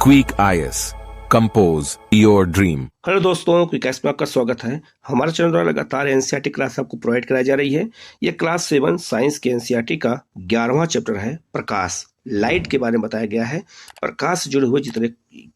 Quick IAS compose your dream. Hello दोस्तों, quick IAS में आपका स्वागत है। हमारे चैनल द्वारा लगातार एनसीईआरटी क्लास आपको प्रोवाइड कराई जा रही है। ये क्लास 7 साइंस के एनसीईआरटी का 11वां चैप्टर है। प्रकाश, लाइट के बारे में बताया गया है। प्रकाश से जुड़े हुए जितने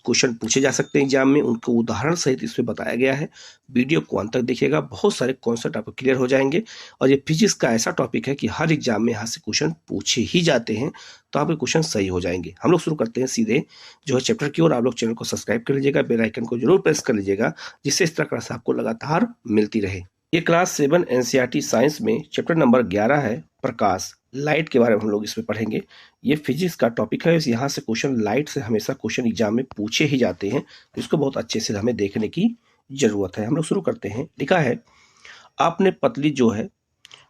क्वेश्चन पूछे जा सकते हैं एग्जाम में, उनको उदाहरण सहित इसमें बताया गया है। वीडियो को अंत तक देखिएगा, बहुत सारे कॉन्सेप्ट आपको क्लियर हो जाएंगे। और ये फिजिक्स का ऐसा टॉपिक है कि हर एग्जाम में यहाँ से क्वेश्चन पूछे ही जाते हैं, तो आपके क्वेश्चन सही हो जाएंगे। हम लोग शुरू करते हैं सीधे जो है चैप्टर की ओर। आप लोग चैनल को सब्सक्राइब कर लीजिएगा, बेल आइकन को जरूर प्रेस कर लीजिएगा, जिससे इस तरह क्लास आपको लगातार मिलती रहे। ये क्लास 7 एनसीईआरटी साइंस में चैप्टर नंबर 11 है, प्रकाश, लाइट के बारे में हम लोग इसमें पढ़ेंगे। ये फिजिक्स का टॉपिक है, यहाँ से क्वेश्चन लाइट से हमेशा क्वेश्चन एग्जाम में पूछे ही जाते हैं, तो इसको बहुत अच्छे से हमें देखने की जरूरत है। हम लोग शुरू करते हैं। लिखा है, आपने पतली जो है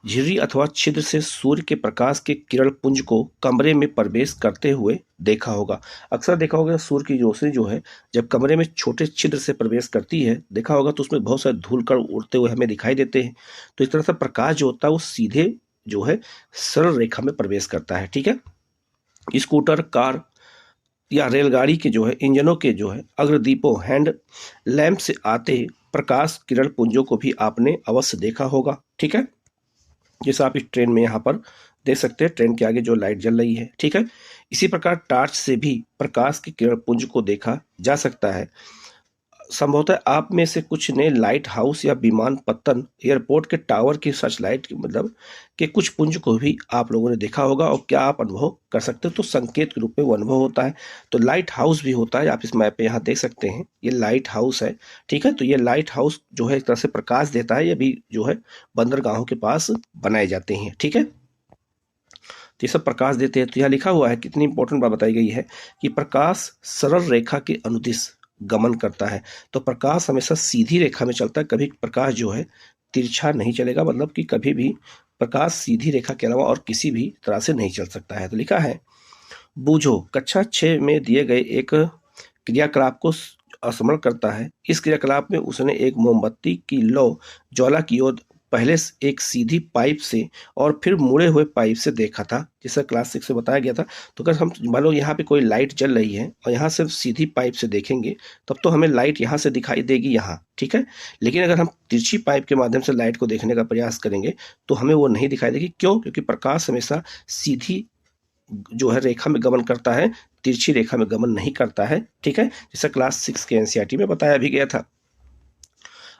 झिर्री अथवा छिद्र से सूर्य के प्रकाश के किरण पुंज को कमरे में प्रवेश करते हुए देखा होगा। अक्सर देखा होगा सूर्य की रोशनी जो है जब कमरे में छोटे छिद्र से प्रवेश करती है, देखा होगा तो उसमें बहुत सारे धूल कण उड़ते हुए हमें दिखाई देते हैं। तो इस तरह से प्रकाश जो होता है वो सीधे जो है सरल रेखा में प्रवेश करता है। ठीक है, स्कूटर, कार या रेलगाड़ी के जो है इंजनों के जो है अग्रदीपों, हैंड लैंप से आते प्रकाश किरण पुंजों को भी आपने अवश्य देखा होगा। ठीक है, जैसे आप इस ट्रेन में यहाँ पर देख सकते हैं, ट्रेन के आगे जो लाइट जल रही है। ठीक है, इसी प्रकार टॉर्च से भी प्रकाश के किरण पुंज को देखा जा सकता है। संभवतः आप में से कुछ ने लाइट हाउस या विमानपत्तन, एयरपोर्ट के टावर की सर्च लाइट मतलब के कुछ पुंज को भी आप लोगों ने देखा होगा। और क्या आप अनुभव कर सकते हो? तो संकेत के रूप में वो अनुभव होता है। तो लाइट हाउस भी होता है, आप इस मैप पे यहाँ देख सकते हैं, ये लाइट हाउस है। ठीक है, तो ये लाइट हाउस जो है एक तरह से प्रकाश देता है। ये भी जो है बंदरगाहों के पास बनाए जाते हैं। ठीक है, तो ये सब प्रकाश देते हैं। तो यहाँ लिखा हुआ है, कितनी इंपॉर्टेंट बात बताई गई है कि प्रकाश सरल रेखा के अनुदिश गमन करता है। तो प्रकाश हमेशा सीधी रेखा में चलता है, कभी प्रकाश जो है तिरछा नहीं चलेगा, मतलब कि कभी भी प्रकाश सीधी रेखा के अलावा और किसी भी तरह से नहीं चल सकता है। तो लिखा है, बूझो कक्षा 6 में दिए गए एक क्रियाकलाप को स्मरण करता है। इस क्रियाकलाप में उसने एक मोमबत्ती की लौ ज्वाला की ओर पहले एक सीधी पाइप से और फिर मुड़े हुए पाइप से देखा था, जैसा क्लास 6 में बताया गया था। तो अगर हम मान लो यहाँ पे कोई लाइट जल रही है और यहाँ से सीधी पाइप से देखेंगे, तब तो हमें लाइट यहाँ से दिखाई देगी यहाँ। ठीक है, लेकिन अगर हम तिरछी पाइप के माध्यम से लाइट को देखने का प्रयास करेंगे तो हमें वो नहीं दिखाई देगी। क्यों? क्योंकि प्रकाश हमेशा सीधी जो है रेखा में गमन करता है, तिरछी रेखा में गमन नहीं करता है। ठीक है, जैसा क्लास 6 के एनसीईआरटी में बताया भी गया था।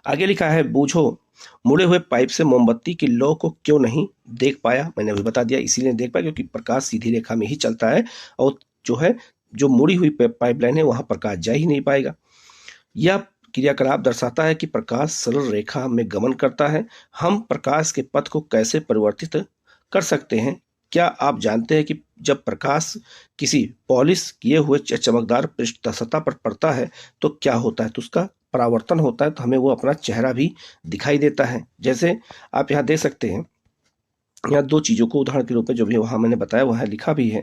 आगे लिखा है, बूझो मुड़े हुए पाइप से मोमबत्ती की लौ को क्यों नहीं देख पाया? मैंने अभी बता दिया, इसीलिए नहीं देख पाया क्योंकि प्रकाश सीधी रेखा में ही चलता है, और जो है जो मुड़ी हुई पाइपलाइन है वहां प्रकाश जा ही नहीं पाएगा। यह क्रियाकलाप दर्शाता है कि प्रकाश सरल रेखा में गमन करता है। हम प्रकाश के पथ को कैसे परिवर्तित कर सकते हैं? क्या आप जानते हैं कि जब प्रकाश किसी पॉलिश किए हुए चमकदार पृष्ठ सतह पर पड़ता है तो क्या होता है? तो उसका परावर्तन होता है, तो हमें वो अपना चेहरा भी दिखाई देता है। जैसे आप यहाँ देख सकते हैं, यहाँ दो चीज़ों को उदाहरण के रूप में जो भी वहाँ मैंने बताया वहाँ लिखा भी है।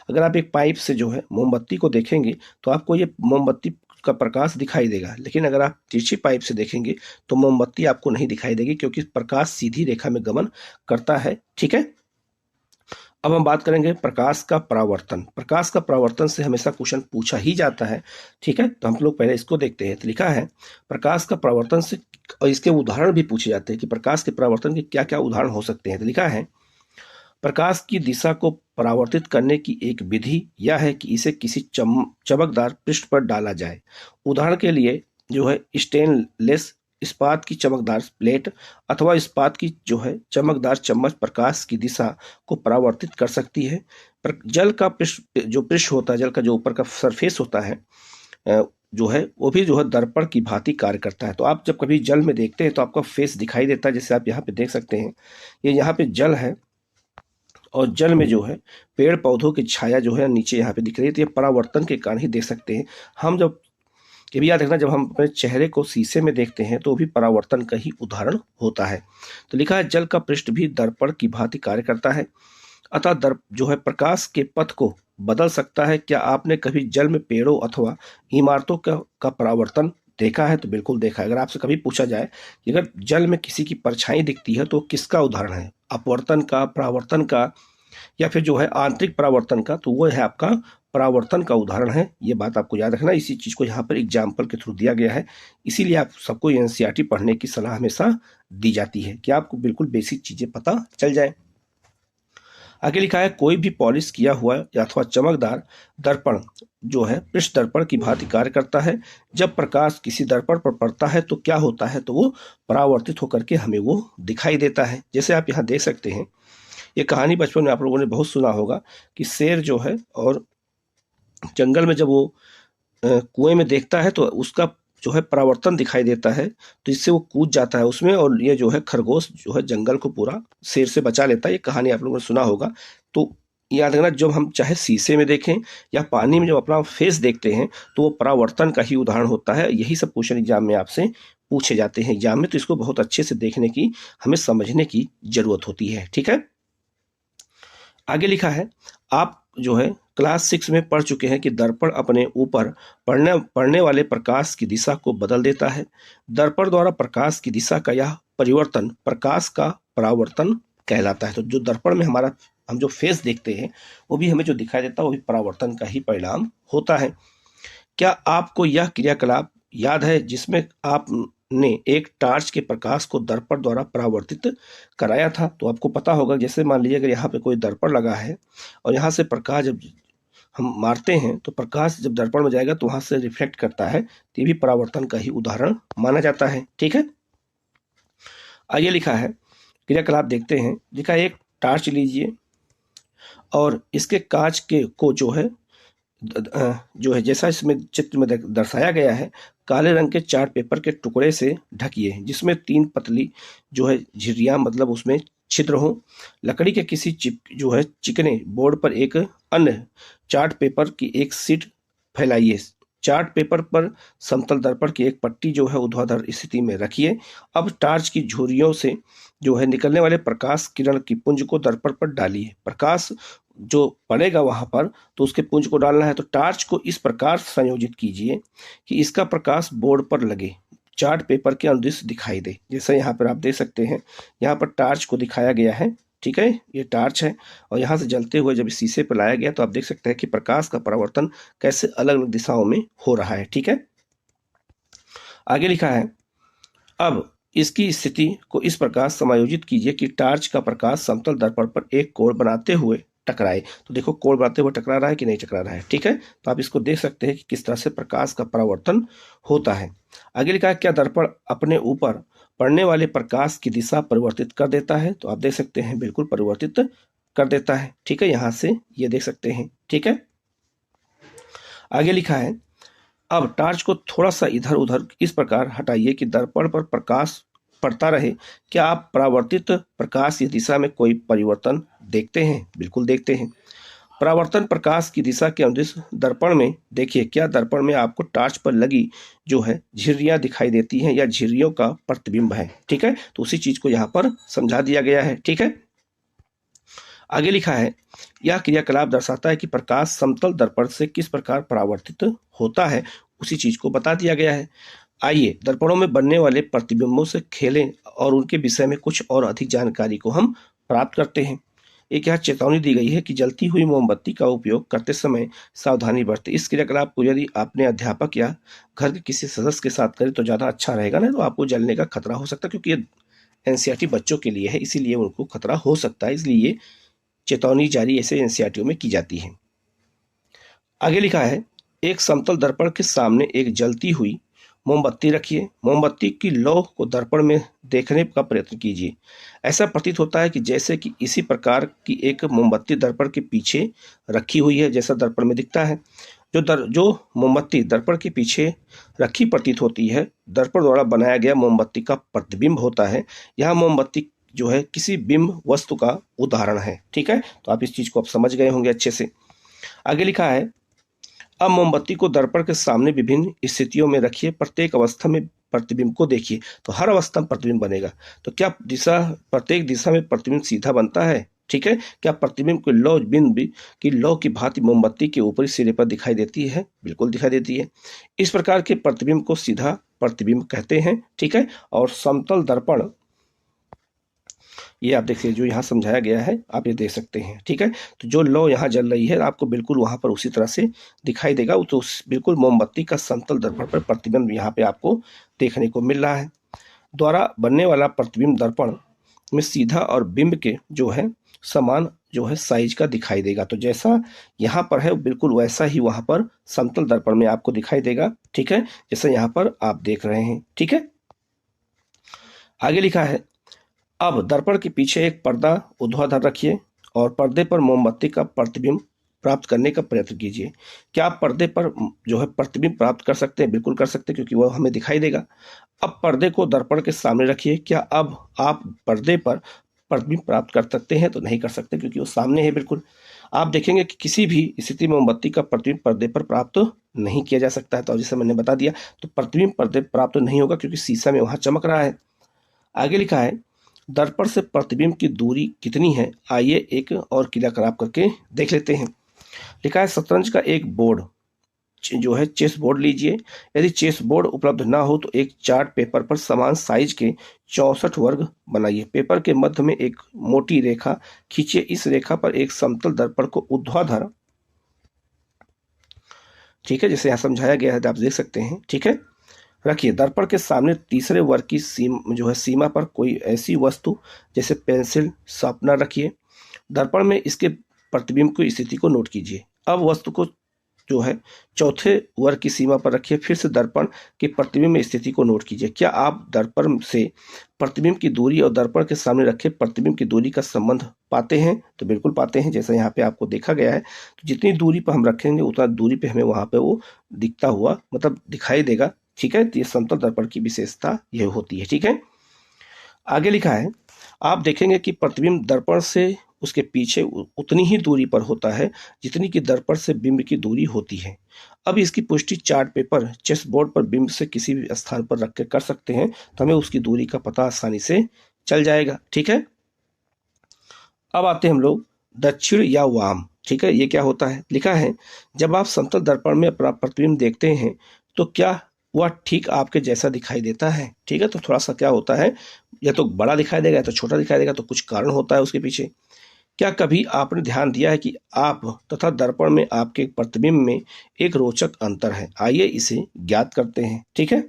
अगर आप एक पाइप से जो है मोमबत्ती को देखेंगे तो आपको ये मोमबत्ती का प्रकाश दिखाई देगा, लेकिन अगर आप तिरछी पाइप से देखेंगे तो मोमबत्ती आपको नहीं दिखाई देगी, क्योंकि प्रकाश सीधी रेखा में गमन करता है। ठीक है, अब हम बात करेंगे प्रकाश का परावर्तन। प्रकाश का परावर्तन से हमेशा क्वेश्चन पूछा ही जाता है। ठीक है, तो हम लोग पहले इसको देखते हैं। तो लिखा है, प्रकाश का परावर्तन से, और इसके उदाहरण भी पूछे जाते हैं कि प्रकाश के परावर्तन के क्या क्या उदाहरण हो सकते हैं। तो लिखा है, प्रकाश की दिशा को परावर्तित करने की एक विधि यह है कि इसे किसी चमकदार पृष्ठ पर डाला जाए। उदाहरण के लिए जो है स्टेनलेस इस्पात की चमकदार प्लेट अथवा इस्पात की जो है चमकदार चम्मच प्रकाश की दिशा को परावर्तित कर सकती है। जल का पृष्ठ होता है, जल का जो ऊपर का सरफेस होता है जो है वो भी जो है दर्पण की भांति कार्य करता है। तो आप जब कभी जल में देखते हैं तो आपका फेस दिखाई देता है, जैसे आप यहाँ पे देख सकते हैं। ये यहाँ पे जल है और जल में जो है पेड़ पौधों की छाया जो है नीचे यहाँ पे दिख रही है, तो ये परावर्तन के कारण ही देख सकते हैं हम। जब ये भी याद रखना, जब हम अपने चेहरे को शीशे में देखते हैं तो भी परावर्तन का ही उदाहरण होता है। तो लिखा है, जल का पृष्ठ भी दर्पण की भांति कार्य करता है, अतः दर्प जो है प्रकाश के पथ को बदल सकता है। क्या आपने कभी जल में पेड़ों अथवा इमारतों का परावर्तन देखा है? तो बिल्कुल देखा है। अगर आपसे कभी पूछा जाए कि अगर जल में किसी की परछाई दिखती है तो किसका उदाहरण है, अपवर्तन का, परावर्तन का, या फिर जो है आंतरिक परावर्तन का, तो वो है आपका परावर्तन का उदाहरण है। ये बात आपको याद रखना, इसी चीज को यहाँ पर एग्जाम्पल के थ्रू दिया गया है, इसीलिए आप सबको एनसीईआरटी पढ़ने की सलाह हमेशा दी जाती है कि आपको बिल्कुल बेसिक चीजें पता चल जाए। आगे लिखा है कोई भी पॉलिश किया हुआ या अथवा चमकदार दर्पण जो है पृष्ठ दर्पण की भांति कार्य करता है। जब प्रकाश किसी दर्पण पर पड़ता है तो क्या होता है, तो वो परावर्तित होकर के हमें वो दिखाई देता है। जैसे आप यहाँ देख सकते हैं, ये कहानी बचपन में आप लोगों ने बहुत सुना होगा कि शेर जो है और जंगल में जब वो कुएं में देखता है तो उसका जो है परावर्तन दिखाई देता है, तो इससे वो कूद जाता है उसमें, और ये जो है खरगोश जो है जंगल को पूरा शेर से बचा लेता है। ये कहानी आप लोगों ने सुना होगा। तो याद रखना, जब हम चाहे शीशे में देखें या पानी में जब अपना फेस देखते हैं तो वो परावर्तन का ही उदाहरण होता है। यही सब क्वेश्चन एग्जाम में आपसे पूछे जाते हैं एग्जाम में, तो इसको बहुत अच्छे से देखने की, हमें समझने की जरूरत होती है। ठीक है, आगे लिखा है आप जो है क्लास 6 में पढ़ चुके हैं कि दर्पण अपने ऊपर पड़ने वाले प्रकाश की दिशा को बदल देता है। दर्पण द्वारा प्रकाश की दिशा का यह परिवर्तन प्रकाश का परावर्तन कहलाता है। तो जो दर्पण में हम जो फेस देखते हैं वो भी हमें जो दिखाई देता है वो भी परावर्तन का ही परिणाम होता है। क्या आपको यह क्रियाकलाप याद है जिसमें आपने एक टार्च के प्रकाश को दर्पण द्वारा परावर्तित कराया था? तो आपको पता होगा, जैसे मान लीजिए अगर यहाँ पे कोई दर्पण लगा है और यहाँ से प्रकाश जब हम मारते हैं तो प्रकाश जब दर्पण में जाएगा तो वहां से रिफ्लेक्ट करता है, तो ये भी परावर्तन का ही उदाहरण माना जाता है। ठीक है, आगे लिखा है क्रियाकलाप देखते हैं। लिखा है एक टार्च लीजिए और इसके कांच के को जो है जैसा इसमें चित्र में दर्शाया गया है, काले रंग के चार्ट पेपर के टुकड़े से ढकिए जिसमें 3 पतली जो है झिर्रियां, मतलब उसमें छिद्र हो। लकड़ी के किसी चिकने बोर्ड पर एक अन्य चार्ट पेपर की एक शीट फैलाइए। चार्ट पेपर पर समतल दर्पण की एक पट्टी जो है ऊर्ध्वाधर स्थिति में रखिए। अब टार्च की झुर्रियों से जो है निकलने वाले प्रकाश किरण की पुंज को दर्पण पर डालिए। प्रकाश जो पड़ेगा वहां पर तो उसके पुंज को डालना है। तो टार्च को इस प्रकार संयोजित कीजिए कि इसका प्रकाश बोर्ड पर लगे, चार्ट पेपर के अनुदिश दिखाई दे। जैसे यहाँ पर आप देख सकते हैं, यहाँ पर टार्च को दिखाया गया है। ठीक है, ये टार्च है और यहाँ से जलते हुए जब शीशे पर लाया गया तो आप देख सकते हैं कि प्रकाश का परावर्तन कैसे अलग अलग दिशाओं में हो रहा है। ठीक है, आगे लिखा है अब इसकी स्थिति को इस प्रकार समायोजित कीजिए कि टार्च का प्रकाश समतल दर्पण पर एक कोण बनाते हुए टकराए। तो देखो कोण बनाते हुए टकरा रहा है कि नहीं टकरा रहा है। ठीक है, तो आप इसको देख सकते हैं कि किस तरह से प्रकाश का परावर्तन होता है। आगे लिखा है क्या दर्पण अपने ऊपर पड़ने वाले प्रकाश की दिशा परिवर्तित कर देता है? तो आप देख सकते हैं बिल्कुल परिवर्तित कर देता है। ठीक है, यहां से ये देख सकते हैं। ठीक है, आगे लिखा है अब टार्च को थोड़ा सा इधर उधर इस प्रकार हटाइए कि दर्पण पर प्रकाश पड़ता रहे। क्या आप परावर्तित प्रकाश की दिशा में कोई परिवर्तन देखते हैं? बिल्कुल देखते हैं। परावर्तन प्रकाश की दिशा के अनुदिश दर्पण में देखिए, क्या दर्पण में आपको टार्च पर लगी जो है झिर्रियां दिखाई देती हैं या झिर्रियों का प्रतिबिंब है? ठीक है, तो उसी चीज को यहाँ पर समझा दिया गया है। ठीक है, आगे लिखा है यह क्रियाकलाप दर्शाता है कि प्रकाश समतल दर्पण से किस प्रकार परावर्तित होता है, उसी चीज को बता दिया गया है। आइए दर्पणों में बनने वाले प्रतिबिंबों से खेलें और उनके विषय में कुछ और अधिक जानकारी को हम प्राप्त करते हैं। एक यहाँ चेतावनी दी गई है कि जलती हुई मोमबत्ती का उपयोग करते समय सावधानी बरतें। इस क्रियाकलाप को यदि आपने अध्यापक या घर के किसी सदस्य के साथ करें तो ज़्यादा अच्छा रहेगा, ना तो आपको जलने का खतरा हो सकता है, क्योंकि ये एनसीईआरटी बच्चों के लिए है, इसीलिए उनको खतरा हो सकता है, इसलिए ये चेतावनी जारी ऐसे एनसीईआरटी में की जाती है। आगे लिखा है एक समतल दर्पण के सामने एक जलती हुई मोमबत्ती रखिए। मोमबत्ती की लौ को दर्पण में देखने का प्रयत्न कीजिए। ऐसा प्रतीत होता है कि जैसे कि इसी प्रकार की एक मोमबत्ती दर्पण के पीछे रखी हुई है, जैसा दर्पण में दिखता है। जो मोमबत्ती दर्पण के पीछे रखी प्रतीत होती है, दर्पण द्वारा बनाया गया मोमबत्ती का प्रतिबिंब होता है। यह मोमबत्ती जो है किसी बिंब वस्तु का उदाहरण है। ठीक है, तो आप इस चीज को आप समझ गए होंगे अच्छे से। आगे लिखा है अब मोमबत्ती को दर्पण के सामने विभिन्न स्थितियों में रखिए। प्रत्येक अवस्था में प्रतिबिंब को देखिए। तो हर अवस्था में प्रतिबिंब बनेगा। तो क्या प्रत्येक दिशा में प्रतिबिंब सीधा बनता है? ठीक है, क्या प्रतिबिंब की लौ बिंब की लौ की भांति मोमबत्ती के ऊपरी सिरे पर दिखाई देती है? बिल्कुल दिखाई देती है। इस प्रकार के प्रतिबिंब को सीधा प्रतिबिंब कहते हैं। ठीक है, और समतल दर्पण ये आप देखिए जो यहाँ समझाया गया है आप ये देख सकते हैं, ठीक है। तो जो लौ यहाँ जल रही है आपको बिल्कुल वहाँ पर उसी तरह से दिखाई देगा, तो बिल्कुल मोमबत्ती का समतल दर्पण पर प्रतिबिंब यहाँ पे आपको देखने को मिल रहा है। द्वारा बनने वाला प्रतिबिंब दर्पण में सीधा और बिंब के जो है समान जो है साइज का दिखाई देगा। तो जैसा यहाँ पर है बिल्कुल वैसा ही वहाँ पर समतल दर्पण में आपको दिखाई देगा, ठीक है, जैसा यहाँ पर आप देख रहे हैं, ठीक है। आगे लिखा है, अब दर्पण के पीछे एक पर्दा ऊर्ध्वाधर रखिए और पर्दे पर मोमबत्ती का प्रतिबिंब प्राप्त करने का प्रयत्न कीजिए। क्या आप पर्दे पर जो है प्रतिबिंब प्राप्त कर सकते हैं? बिल्कुल कर सकते हैं, क्योंकि वह हमें दिखाई देगा। अब पर्दे को दर्पण के सामने रखिए। क्या अब आप पर्दे पर प्रतिबिंब प्राप्त कर सकते हैं? तो नहीं कर सकते, क्योंकि वो सामने है बिल्कुल। आप देखेंगे कि किसी भी स्थिति में मोमबत्ती का प्रतिबिंब पर्दे पर प्राप्त नहीं किया जा सकता है। तो जैसे मैंने बता दिया, तो प्रतिबिंब पर्दे पर प्राप्त नहीं होगा, क्योंकि शीशा में वहाँ चमक रहा है। आगे लिखा है, दर्पण से प्रतिबिंब की दूरी कितनी है? आइए एक और क्रिया खराब करके देख लेते हैं। लिखा है, शतरंज का एक बोर्ड जो है चेस बोर्ड लीजिए। यदि चेस बोर्ड उपलब्ध ना हो तो एक चार्ट पेपर पर समान साइज के 64 वर्ग बनाइए। पेपर के मध्य में एक मोटी रेखा खींचिए। इस रेखा पर एक समतल दर्पण को ऊर्ध्वाधर, ठीक है, जैसे यहाँ समझाया गया है, आप देख सकते हैं, ठीक है, रखिए। दर्पण के सामने तीसरे वर्ग की सीमा पर कोई ऐसी वस्तु जैसे पेंसिल, शार्पनर रखिए। दर्पण में इसके प्रतिबिंब की स्थिति को नोट कीजिए। अब वस्तु को जो है चौथे वर्ग की सीमा पर रखिए। फिर से दर्पण के प्रतिबिंब में स्थिति को नोट कीजिए। क्या आप दर्पण से प्रतिबिंब की दूरी और दर्पण के सामने रखे प्रतिबिंब की दूरी का संबंध पाते हैं? तो बिल्कुल पाते हैं, जैसा यहाँ पे आपको देखा गया है। तो जितनी दूरी पर हम रखेंगे उतना दूरी पे हमें वहाँ पे वो दिखता हुआ मतलब दिखाई देगा, ठीक है। तो ये समतल दर्पण की विशेषता यह होती है, ठीक है। आगे लिखा है, आप देखेंगे कि प्रतिबिंब दर्पण से उसके पीछे उतनी ही दूरी पर होता है जितनी कि दर्पण से बिंब की दूरी होती है। अब इसकी पुष्टि चार्ट पेपर, चेस बोर्ड पर बिंब से किसी भी स्थान पर रख कर कर सकते हैं, तो हमें उसकी दूरी का पता आसानी से चल जाएगा, ठीक है। अब आते हैं हम लोग दक्षिण या वाम, ठीक है। ये क्या होता है? लिखा है, जब आप समतल दर्पण में अपना प्रतिबिंब देखते हैं तो क्या वह ठीक आपके जैसा दिखाई देता है? ठीक है, तो थोड़ा सा क्या होता है, या तो बड़ा दिखाई देगा या तो छोटा दिखाई देगा, तो कुछ कारण होता है उसके पीछे। क्या कभी आपने ध्यान दिया है कि आप तथा दर्पण में आपके प्रतिबिंब में एक रोचक अंतर है? आइए इसे ज्ञात करते हैं, ठीक है।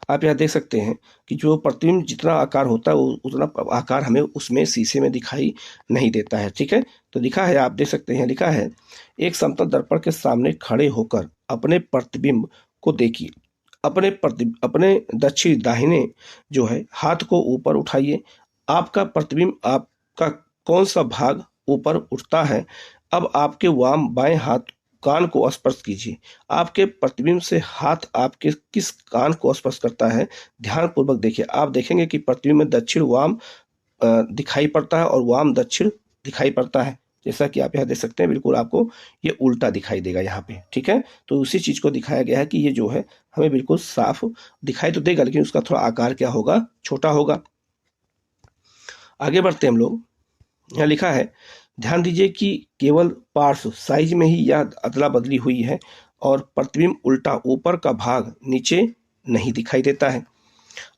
आप यहाँ देख सकते हैं कि जो प्रतिबिंब जितना आकार होता है उतना आकार हमें उसमें शीशे में दिखाई नहीं देता है, ठीक है। तो लिखा है, आप देख सकते हैं, लिखा है, एक समतल दर्पण के सामने खड़े होकर अपने प्रतिबिंब को देखिए। अपने दक्षिण दाहिने जो है हाथ को ऊपर उठाइए। आपका प्रतिबिंब आपका कौन सा भाग ऊपर उठता है? अब आपके वाम बाएं हाथ कान को स्पर्श कीजिए। आपके प्रतिबिंब से हाथ आपके किस कान को स्पर्श करता है? ध्यान पूर्वक देखिए। आप देखेंगे कि प्रतिबिंब में दक्षिण वाम दिखाई पड़ता है और वाम दक्षिण दिखाई पड़ता है। जैसा कि आप यहाँ देख सकते हैं, बिल्कुल आपको ये उल्टा दिखाई देगा यहाँ पे, ठीक है। तो उसी चीज को दिखाया गया है कि ये जो है हमें बिल्कुल साफ दिखाई तो देगा, लेकिन उसका थोड़ा आकार क्या होगा, छोटा होगा। आगे बढ़ते हैं हम लोग। यहाँ लिखा है, ध्यान दीजिए कि केवल पार्श्व साइज में ही यह अदला बदली हुई है और प्रतिबिंब उल्टा ऊपर का भाग नीचे नहीं दिखाई देता है।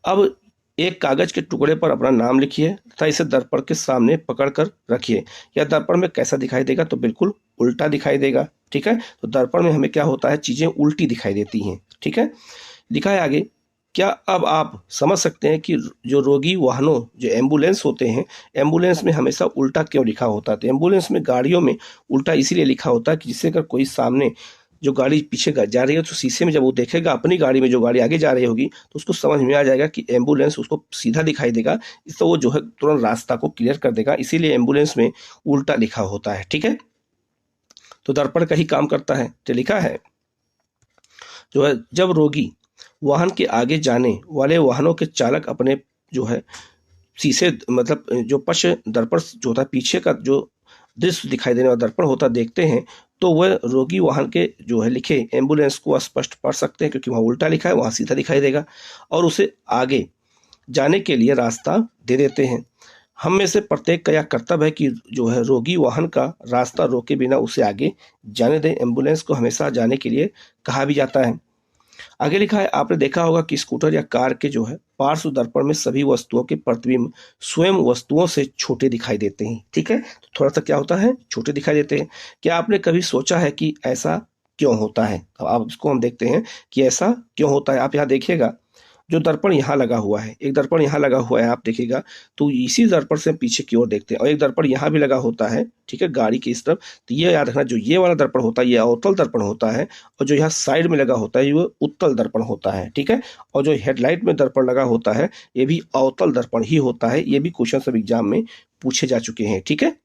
अब एक कागज के टुकड़े पर अपना नाम लिखिए तथा इसे दर्पण के सामने पकड़कर रखिए। यह दर्पण में कैसा दिखाई देगा? तो बिल्कुल उल्टा दिखाई देगा, ठीक है। तो दर्पण में हमें क्या होता है, चीजें उल्टी दिखाई देती हैं, ठीक है। लिखा है आगे, क्या अब आप समझ सकते हैं कि जो रोगी वाहनों जो एम्बुलेंस होते हैं, एम्बुलेंस में हमेशा उल्टा क्यों लिखा होता है? तो एम्बुलेंस में गाड़ियों में उल्टा इसीलिए लिखा होता है कि जिससे अगर कोई सामने जो गाड़ी पीछे जा रही है तो शीशे में जब वो देखेगा अपनी गाड़ी में जो गाड़ी आगे जा रही होगी तो उसको समझ में आ जाएगा कि एम्बुलेंस उसको सीधा दिखाई देगा, इससे वो जो है तुरंत रास्ता को क्लियर कर देगा। इसीलिए एम्बुलेंस में उल्टा लिखा होता है, ठीक है। तो दर्पण का ही काम करता है। तो लिखा है, जो है जब रोगी वाहन के आगे जाने वाले वाहनों के चालक अपने जो है शीशे मतलब जो पश्च दर्पण जो होता है पीछे का जो दृश्य दिखाई देने वाला दर्पण होता देखते हैं, तो वह रोगी वाहन के जो है लिखे एम्बुलेंस को स्पष्ट पढ़ सकते हैं, क्योंकि वहाँ उल्टा लिखा है, वहाँ सीधा दिखाई देगा, और उसे आगे जाने के लिए रास्ता दे देते हैं। हम में से प्रत्येक का यह कर्तव्य है कि जो है रोगी वाहन का रास्ता रोके बिना उसे आगे जाने दें। एम्बुलेंस को हमेशा जाने के लिए कहा भी जाता है। आगे लिखा है, आपने देखा होगा कि स्कूटर या कार के जो है पार्श्व दर्पण में सभी वस्तुओं के प्रतिबिंब स्वयं वस्तुओं से छोटे दिखाई देते हैं। ठीक है, तो थोड़ा सा क्या होता है, छोटे दिखाई देते हैं। क्या आपने कभी सोचा है कि ऐसा क्यों होता है? तो आप इसको हम देखते हैं कि ऐसा क्यों होता है। आप यहाँ देखिएगा, जो दर्पण यहाँ लगा हुआ है, एक दर्पण यहाँ लगा हुआ है, आप देखिएगा तो इसी दर्पण से हम पीछे की ओर देखते हैं, और एक दर्पण यहाँ भी लगा होता है, ठीक है, गाड़ी की इस तरफ। तो ये याद रखना, जो ये वाला दर्पण होता है ये अवतल दर्पण होता है, और जो यहाँ साइड में लगा होता है वो उत्तल दर्पण होता है। ठीक है, और जो हेडलाइट में दर्पण लगा होता है ये भी अवतल दर्पण ही होता है। ये भी क्वेश्चन सब एग्जाम में पूछे जा चुके हैं। ठीक है,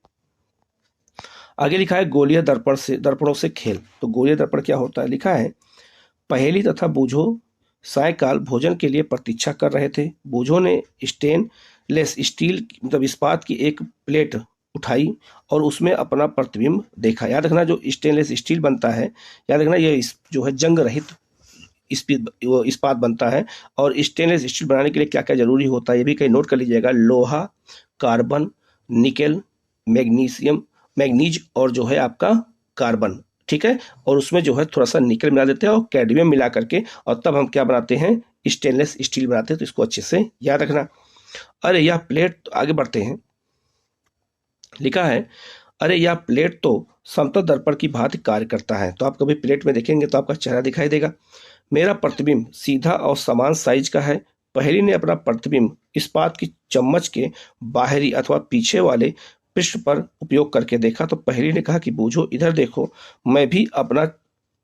आगे लिखा है गोलीय दर्पणों से खेल। तो गोलीय दर्पण क्या होता है, लिखा है, पहेली तथा बूझो सायकाल भोजन के लिए प्रतीक्षा कर रहे थे। बूझो ने स्टेनलेस स्टील मतलब इस्पात की एक प्लेट उठाई और उसमें अपना प्रतिबिंब देखा। याद रखना, जो स्टेनलेस स्टील बनता है, याद रखना ये जो है जंग रहित इस्पात बनता है। और स्टेनलेस स्टील बनाने के लिए क्या क्या जरूरी होता है ये भी कहीं नोट कर लीजिएगा। लोहा, कार्बन, निकेल, मैग्नीज और जो है आपका कार्बन। ठीक है, और उसमें जो है थोड़ा सा निकल मिला देते हैं और कैडमियम मिला करके, और तब हम क्या बनाते हैं, स्टेनलेस स्टील बनाते हैं। तो इसको अच्छे से याद रखना। अरे यह प्लेट, आगे बढ़ते हैं, लिखा है, अरे यह प्लेट तो समतल दर्पण की भांति कार्य करता है। तो आप कभी प्लेट में देखेंगे तो आपका चेहरा दिखाई देगा। मेरा प्रतिबिंब सीधा और समान साइज का है। पहेली ने अपना प्रतिबिंब इस्पात की चम्मच के बाहरी अथवा पीछे वाले पृष्ठ पर उपयोग करके देखा। तो पहेली ने कहा कि बूझो इधर देखो, मैं भी अपना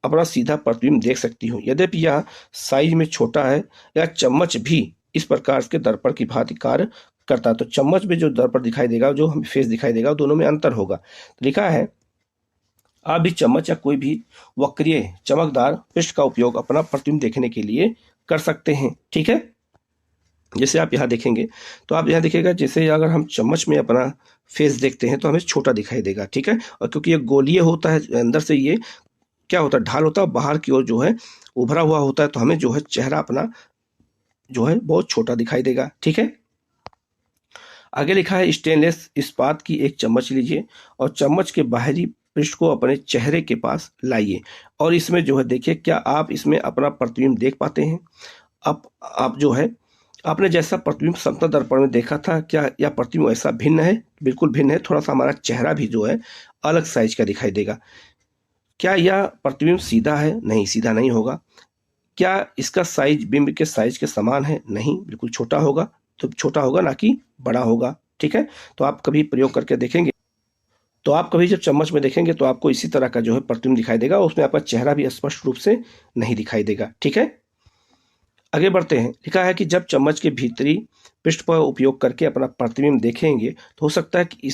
अपना सीधा प्रतिबिंब देख सकती हूँ, यद्यपि यह साइज में छोटा है। यह चम्मच भी इस प्रकार के दर्पण की भांति कार्य करता है। तो चम्मच में जो दर्पण दिखाई देगा, जो हमें फेस दिखाई देगा, दोनों में अंतर होगा। तो लिखा है, आप भी चम्मच या कोई भी वक्रीय चमकदार पृष्ठ का उपयोग अपना प्रतिबिंब देखने के लिए कर सकते हैं। ठीक है, जैसे आप यहाँ देखेंगे तो आप यहाँ देखिएगा, जैसे अगर हम चम्मच में अपना फेस देखते हैं तो हमें छोटा दिखाई देगा। ठीक है, और क्योंकि ये गोलीय होता है, अंदर से ये क्या होता है, ढाल होता है, बाहर की ओर जो है उभरा हुआ होता है, तो हमें जो है चेहरा अपना जो है बहुत छोटा दिखाई देगा। ठीक है, आगे लिखा है, स्टेनलेस इस्पात की एक चम्मच लीजिए और चम्मच के बाहरी पृष्ठ को अपने चेहरे के पास लाइए, और इसमें जो है देखिए, क्या आप इसमें अपना प्रतिबिंब देख पाते हैं? आप जो है, आपने जैसा प्रतिबिंब समतल दर्पण में देखा था, क्या यह प्रतिबिंब ऐसा भिन्न है? बिल्कुल भिन्न है। थोड़ा सा हमारा चेहरा भी जो है अलग साइज का दिखाई देगा। क्या यह प्रतिबिंब सीधा है? नहीं, सीधा नहीं होगा। क्या इसका साइज बिंब के साइज के समान है? नहीं, बिल्कुल छोटा होगा। तो छोटा होगा, ना कि बड़ा होगा। ठीक है, तो आप कभी प्रयोग करके देखेंगे तो आप कभी जब चम्मच में देखेंगे तो आपको इसी तरह का जो है प्रतिबिंब दिखाई देगा, उसमें आपका चेहरा भी स्पष्ट रूप से नहीं दिखाई देगा। ठीक है, आगे बढ़ते हैं। लिखा है कि जब चम्मच के भीतरी पृष्ठ पर उपयोग करके अपना प्रतिबिंब देखेंगे तो हो सकता है कि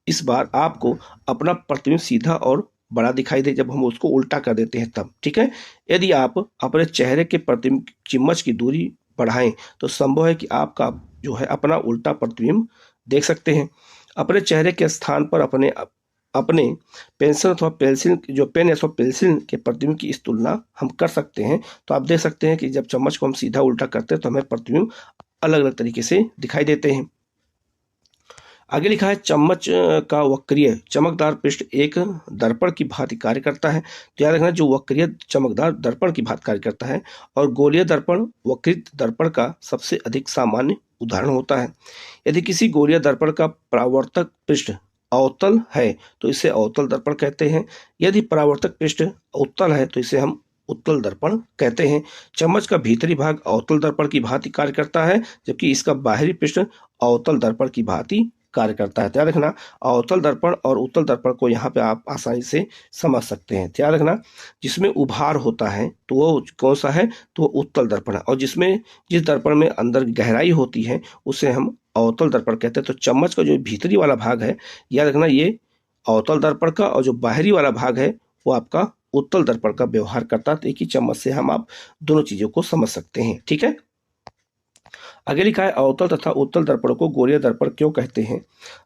इस बार आपको अपना प्रतिबिंब सीधा और बड़ा दिखाई दे, जब हम उसको उल्टा कर देते हैं तब। ठीक है, यदि आप अपने चेहरे के प्रतिबिंब चम्मच की दूरी बढ़ाएं तो संभव है कि आपका जो है अपना उल्टा प्रतिबिंब देख सकते हैं। अपने चेहरे के स्थान पर अपने अपने पेंसिल अथवा पेंसिल जो पेन अथवा पेंसिल के प्रतिबिंब की इस तुलना हम कर सकते हैं। तो आप देख सकते हैं कि जब चम्मच को हम सीधा उल्टा करते हैं तो हमें प्रतिबिंब अलग अलग तरीके से दिखाई देते हैं। आगे लिखा है, चम्मच का वक्रीय चमकदार पृष्ठ एक दर्पण की भांति कार्य करता है। तो याद रखना, जो वक्रीय चमकदार दर्पण की भांति कार्य करता है, और गोलीय दर्पण वक्रित दर्पण का सबसे अधिक सामान्य उदाहरण होता है। यदि किसी गोलीय दर्पण का परावर्तक पृष्ठ अवतल है तो इसे अवतल दर्पण कहते हैं। यदि परावर्तक पृष्ठ उत्तल है तो इसे हम उत्तल दर्पण कहते हैं। चम्मच का भीतरी भाग अवतल दर्पण की भांति कार्य करता है, जबकि इसका बाहरी पृष्ठ अवतल दर्पण की भांति कार्य करता है। ध्यान रखना, अवतल दर्पण और उत्तल दर्पण को यहाँ पे आप आसानी से समझ सकते हैं। ध्यान रखना, जिसमें उभार होता है तो वो कौन सा है, तो वो उत्तल दर्पण है, और जिस दर्पण में अंदर गहराई होती है उसे हम अवतल दर्पण कहते हैं। तो चम्मच का जो भीतरी वाला भाग है, याद रखना, ये अवतल दर्पण का, और जो बाहरी वाला भाग है वो आपका उत्तल दर्पण का व्यवहार करता है। तो एक ही चम्मच से हम आप दोनों चीजों को समझ सकते हैं। ठीक है, आगे लिखा है, अवतल तथा उत्तल दर्पण को गोलीय दर्पण क्यों कहते हैं?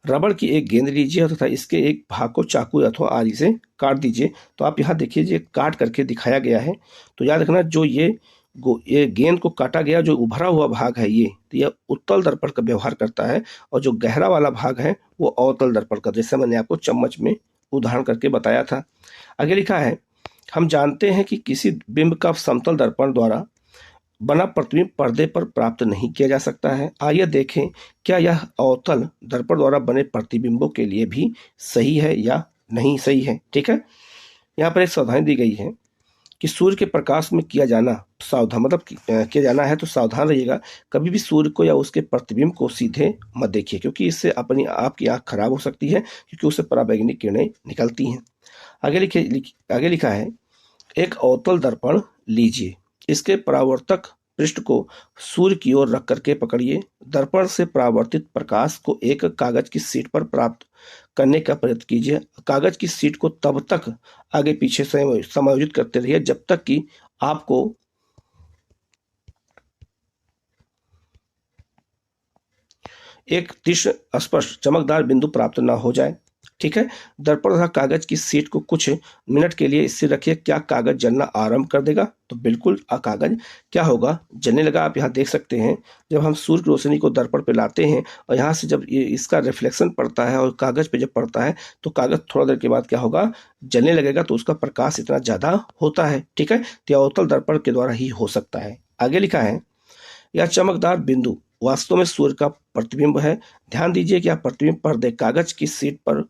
रबड़ की एक गेंद लीजिए तथा इसके एक भाग को चाकू अथवा आरी से काट दीजिए। तो आप यहाँ देखिए, ये काट करके दिखाया गया है। तो याद रखना, जो ये गेंद को काटा गया जो उभरा हुआ भाग है, तो यह उत्तल दर्पण का व्यवहार करता है, और जो गहरा वाला भाग है वो अवतल दर्पण का, जैसे मैंने आपको चम्मच में उदाहरण करके बताया था। आगे लिखा है, हम जानते हैं कि किसी बिंब का समतल दर्पण द्वारा बना प्रतिबिंब पर्दे पर प्राप्त नहीं किया जा सकता है। आइए देखें क्या यह अवतल दर्पण द्वारा बने प्रतिबिंबों के लिए भी सही है या नहीं सही है। ठीक है, यहाँ पर एक सावधानी दी गई है कि सूर्य के प्रकाश में किया जाना सावधान, मतलब किया जाना है तो सावधान रहिएगा। कभी भी सूर्य को या उसके प्रतिबिंब को सीधे मत देखिए, क्योंकि इससे अपनी आपकी आंख खराब हो सकती है, क्योंकि उससे पराबैंगनी किरणें निकलती हैं। आगे लिखा है, एक अवतल दर्पण लीजिए, इसके परावर्तक पृष्ठ को सूर्य की ओर रख करके पकड़िए। दर्पण से परावर्तित प्रकाश को एक कागज की शीट पर प्राप्त करने का प्रयत्न कीजिए। कागज की शीट को तब तक आगे पीछे से समायोजित करते रहिए जब तक कि आपको एक तीक्ष्ण स्पष्ट चमकदार बिंदु प्राप्त न हो जाए। ठीक है, दर्पण तथा कागज की शीट को कुछ मिनट के लिए स्थिर रखिए। क्या कागज जलना आरंभ कर देगा? तो बिल्कुल कागज क्या होगा, जलने लगा। आप यहाँ देख सकते हैं, जब हम सूर्य की रोशनी को दर्पण पे लाते हैं और यहाँ से जब ये इसका रिफ्लेक्शन पड़ता है और कागज पे जब पड़ता है तो कागज थोड़ा देर के बाद क्या होगा, जलने लगेगा। तो उसका प्रकाश इतना ज्यादा होता है। ठीक है, तो यह अवतल दर्पण के द्वारा ही हो सकता है। आगे लिखा है, यह चमकदार बिंदु वास्तव में सूर्य का प्रतिबिंब है। ध्यान दीजिए कि यह प्रतिबिंब पर्दे कागज की शीट पर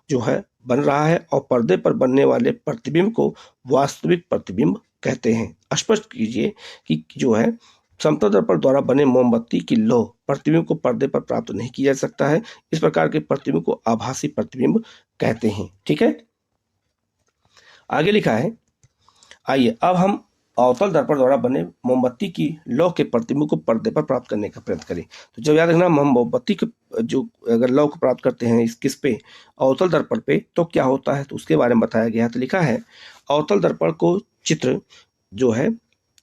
जो है बन रहा है और पर्दे पर बनने वाले प्रतिबिंब को वास्तविक प्रतिबिंब कहते हैं। स्पष्ट कीजिए कि जो है समतल दर्पण द्वारा बने मोमबत्ती की लौ प्रतिबिंब को पर्दे पर प्राप्त नहीं किया जा सकता है। इस प्रकार के प्रतिबिंब को आभासी प्रतिबिंब कहते हैं। ठीक है, आगे लिखा है, आइए अब हम अवतल दर्पण द्वारा बने मोमबत्ती की लौ के प्रतिबिंब को पर्दे पर प्राप्त करने का प्रयत्न करें। तो जब याद रखना, हम मोमबत्ती के जो अगर लौ को प्राप्त करते हैं किस पे, अवतल दर्पण पे, तो क्या होता है, तो उसके बारे में बताया गया है। तो लिखा है, अवतल दर्पण को चित्र जो है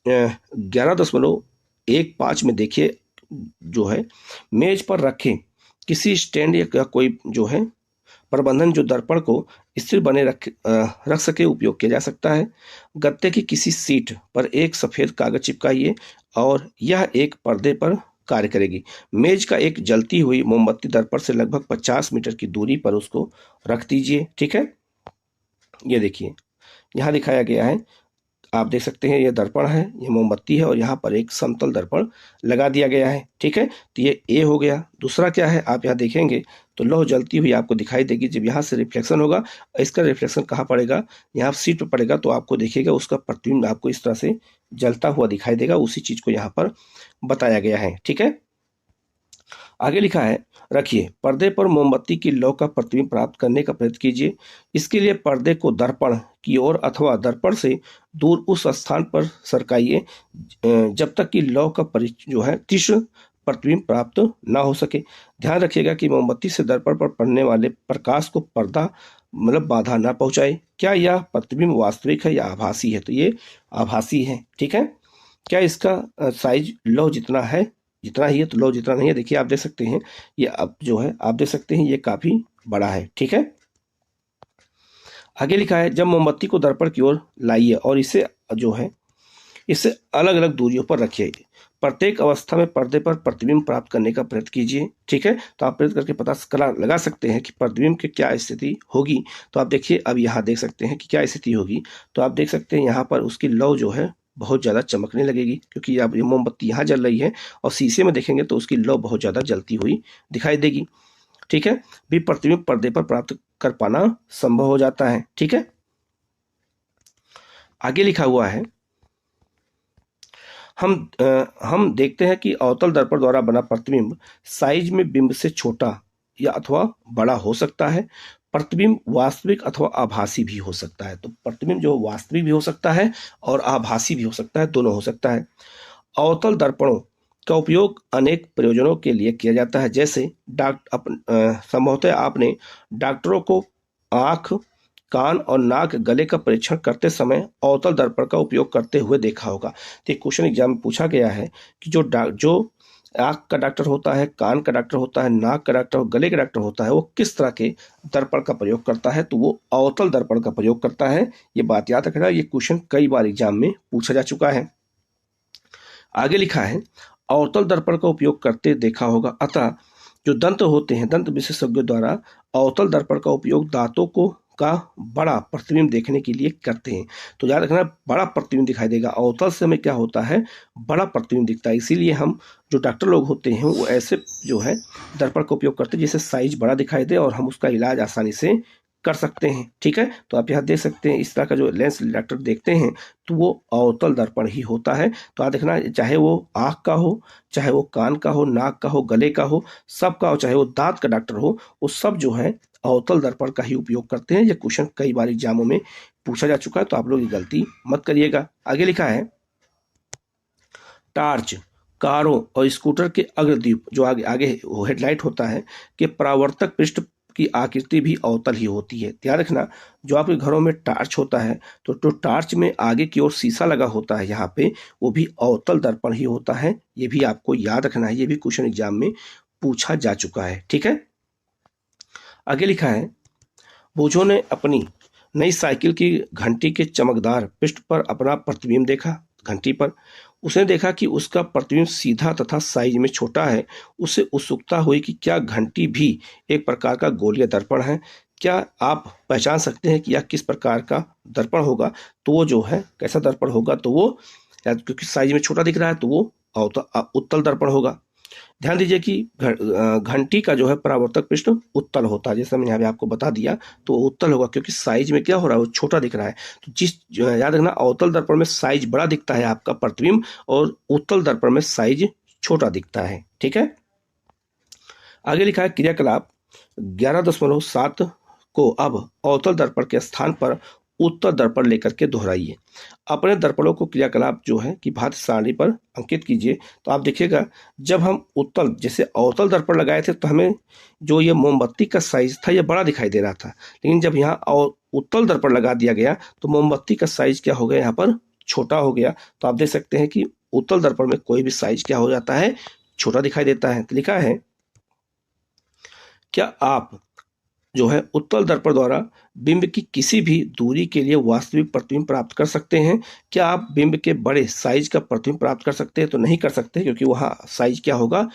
11.15 में देखिए, जो है मेज पर रखें। किसी स्टैंड या कोई जो है प्रबंधन जो दर्पण को स्थिर बने रख सके उपयोग किया जा सकता है। गत्ते की किसी सीट पर एक सफेद कागज चिपकाइए और यह एक पर्दे पर कार्य करेगी। मेज का एक जलती हुई मोमबत्ती दर्पण से लगभग 50 मीटर की दूरी पर उसको रख दीजिए। ठीक है, ये देखिए यहाँ दिखाया गया है, आप देख सकते हैं, ये दर्पण है, ये मोमबत्ती है और यहाँ पर एक समतल दर्पण लगा दिया गया है। ठीक है, तो ये ए हो गया। दूसरा क्या है, आप यहाँ देखेंगे तो लौह जलती हुई आपको दिखाई देगी। जब यहाँ से रिफ्लेक्शन होगा, इसका रिफ्लेक्शन कहाँ पड़ेगा, यहाँ सीट पर पड़ेगा, तो आपको देखिएगा उसका प्रतिबिंब आपको इस तरह से जलता हुआ दिखाई देगा। उसी चीज को यहाँ पर बताया गया है। ठीक है, आगे लिखा है, रखिए पर्दे पर मोमबत्ती की लौ का प्रतिबिंब प्राप्त करने का प्रयत्न कीजिए। इसके लिए पर्दे को दर्पण की ओर अथवा दर्पण से दूर उस स्थान पर सरकाइए जब तक कि लौ का जो है तीक्ष्ण प्रतिबिंब प्राप्त ना हो सके। ध्यान रखिएगा कि मोमबत्ती से दर्पण पर पड़ने वाले प्रकाश को पर्दा मतलब बाधा ना पहुंचाए। क्या यह प्रतिबिंब वास्तविक है या आभासी है? तो ये आभासी है। ठीक है, क्या इसका साइज लौ जितना है जितना ही है, तो लौ जितना नहीं है। देखिए आप देख सकते हैं, ये अब जो है आप देख सकते हैं ये काफी बड़ा है। ठीक है, आगे लिखा है, जब मोमबत्ती को दर्पण की ओर लाइए और इसे जो है इसे अलग अलग दूरियों पर रखिए। प्रत्येक अवस्था में पर्दे पर प्रतिबिंब प्राप्त करने का प्रयत्न कीजिए। ठीक है, तो आप प्रयत्न करके पता लगा सकते हैं कि प्रतिबिंब की क्या स्थिति होगी। तो आप देखिए, अब यहाँ देख सकते हैं कि क्या स्थिति होगी। तो आप देख सकते हैं यहाँ पर उसकी लौ जो है बहुत ज़्यादा चमकने लगेगी, क्योंकि अब ये मोमबत्ती यहाँ जल रही है और शीशे में देखेंगे तो उसकी लौ बहुत ज़्यादा जलती हुई दिखाई देगी। ठीक है, भी प्रतिबिंब पर्दे पर प्राप्त कर पाना संभव हो जाता है। ठीक है, आगे लिखा हुआ है, हम देखते हैं कि अवतल दर्पण द्वारा बना प्रतिबिंब साइज में बिंब से छोटा या अथवा बड़ा हो सकता है। प्रतिबिंब वास्तविक अथवा आभासी भी हो सकता है। तो प्रतिबिंब जो वास्तविक भी हो सकता है और आभासी भी हो सकता है, दोनों हो सकता है। अवतल दर्पणों का उपयोग अनेक प्रयोजनों के लिए किया जाता है, जैसे संभवतः आपने डॉक्टरों को आंख, कान और नाक, गले का परीक्षण करते समय अवतल दर्पण का उपयोग करते हुए देखा होगा। तो एक क्वेश्चन एग्जाम में पूछा गया है कि जो आंख का डॉक्टर होता है, कान का डॉक्टर होता है, नाक का डॉक्टर, गले का डॉक्टर होता है, वो किस तरह के दर्पण का प्रयोग करता है? तो वो अवतल दर्पण का प्रयोग करता है। ये बात याद रखना, ये क्वेश्चन कई बार एग्जाम में पूछा जा चुका है। आगे लिखा है, अवतल दर्पण का उपयोग करते देखा होगा। अतः जो दंत होते हैं, दंत विशेषज्ञों द्वारा अवतल दर्पण का उपयोग दांतों को का बड़ा प्रतिबिंब देखने के लिए करते हैं। तो याद रखना, बड़ा प्रतिबिंब दिखाई देगा। अवतल से हमें क्या होता है, बड़ा प्रतिबिंब दिखता है। इसीलिए हम जो डॉक्टर लोग होते हैं वो ऐसे जो है दर्पण का उपयोग करते हैं जिससे साइज बड़ा दिखाई दे और हम उसका इलाज आसानी से कर सकते हैं। ठीक है, तो आप यहाँ देख सकते हैं इस तरह का जो लेंस डॉक्टर देखते हैं तो वो अवतल दर्पण ही होता है। तो आप देखना, चाहे वो आँख का हो, चाहे वो कान का हो, नाक का हो, गले का हो, सबका हो, चाहे वो दांत का डॉक्टर हो, वो सब जो है अवतल दर्पण का ही उपयोग करते हैं। ये क्वेश्चन कई बार एग्जामों में पूछा जा चुका है, तो आप लोग ये गलती मत करिएगा। आगे लिखा है, टार्च कारों और स्कूटर के अग्रदीप, जो आगे आगे हेडलाइट होता है, कि परावर्तक पृष्ठ की आकृति भी अवतल ही होती है। ध्यान रखना, जो आपके घरों में टार्च होता है तो टार्च में आगे की ओर शीशा लगा होता है, यहाँ पे वो भी अवतल दर्पण ही होता है। ये भी आपको याद रखना है, ये भी क्वेश्चन एग्जाम में पूछा जा चुका है। ठीक है, आगे लिखा है, बोझों ने अपनी नई साइकिल की घंटी के चमकदार पृष्ठ पर अपना प्रतिबिंब देखा। घंटी पर उसने देखा कि उसका प्रतिबिंब सीधा तथा साइज में छोटा है। उसे उत्सुकता हुई कि क्या घंटी भी एक प्रकार का गोलीय दर्पण है। क्या आप पहचान सकते हैं कि यह किस प्रकार का दर्पण होगा? तो वो जो है कैसा दर्पण होगा, तो वो क्योंकि साइज में छोटा दिख रहा है तो वो उत्तल दर्पण होगा। ध्यान दीजिए कि घंटी का जो है परावर्तक पृष्ठ उत्तल होता है, जैसे मैंने यहाँ पे आपको बता दिया, तो उत्तल होगा क्योंकि साइज में क्या हो रहा है, वो छोटा दिख रहा है। तो याद रखना, अवतल दर्पण में साइज बड़ा दिखता है आपका प्रतिबिंब और उत्तल दर्पण में साइज छोटा दिखता है। ठीक है, आगे लिखा है, क्रियाकलाप 11.7 को अब अवतल दर्पण के स्थान पर उत्तल दर्पण लेकर के दोहराइए। अपने दर्पणों को क्रियाकलाप जो है कि भांति सारणी पर अंकित कीजिए। तो आप देखिएगा, जब हम उत्तल जैसे अवतल दर्पण लगाए थे तो हमें जो ये मोमबत्ती का साइज था ये बड़ा दिखाई दे रहा था, लेकिन जब यहाँ उत्तल दर्पण लगा दिया गया तो मोमबत्ती का साइज क्या हो गया, यहाँ पर छोटा हो गया। तो आप देख सकते हैं कि उत्तल दर्पण में कोई भी साइज क्या हो जाता है, छोटा दिखाई देता है। तो लिखा है, क्या आप जो है उत्तल दर्पण द्वारा बिंब की किसी भी दूरी के लिए वास्तविक प्रतिबिंब प्राप्त कर सकते हैं? क्या आप बिंब के बड़े साइज का प्रतिबिंब प्राप्त कर सकते हैं? तो नहीं कर सकते, क्योंकि वहाँ साइज क्या होगा,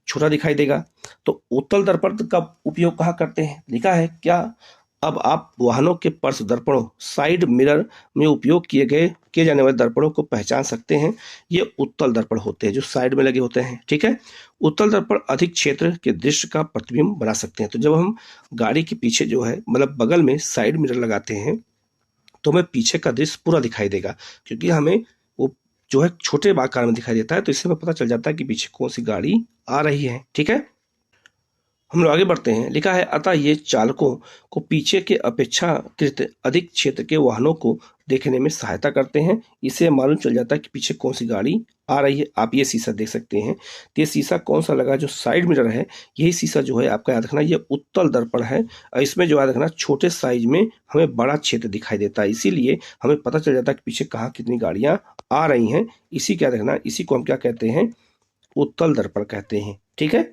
छोटा दिखाई देगा। तो उत्तल दर्पण का उपयोग कहाँ करते हैं? लिखा है, क्या अब आप वाहनों के पर्श दर्पणों साइड मिरर में उपयोग किए जाने वाले दर्पणों को पहचान सकते हैं? ये उत्तल दर्पण होते हैं जो साइड में लगे होते हैं। ठीक है, उत्तल दर्पण अधिक क्षेत्र के दृश्य का प्रतिबिंब बना सकते हैं। तो जब हम गाड़ी के पीछे जो है मतलब बगल में साइड मिरर लगाते हैं तो हमें पीछे का दृश्य पूरा दिखाई देगा, क्योंकि हमें वो जो है छोटे आकार में दिखाई देता है, तो इससे हमें पता चल जाता है कि पीछे कौन सी गाड़ी आ रही है। ठीक है, हम लोग आगे बढ़ते हैं। लिखा है, अतः ये चालकों को पीछे के अपेक्षाकृत अधिक क्षेत्र के वाहनों को देखने में सहायता करते हैं। इससे मालूम चल जाता है कि पीछे कौन सी गाड़ी आ रही है। आप ये शीशा देख सकते हैं, तो ये शीशा कौन सा लगा, जो साइड मिरर है, यही शीशा जो है आपका याद रखना ये उत्तल दर्पण है। और इसमें जो याद रखना छोटे साइज में हमें बड़ा क्षेत्र दिखाई देता है, इसीलिए हमें पता चल जाता है कि पीछे कहाँ कितनी गाड़ियाँ आ रही हैं। इसी क्या रखना, इसी को हम क्या कहते हैं, उत्तल दर्पण कहते हैं। ठीक है,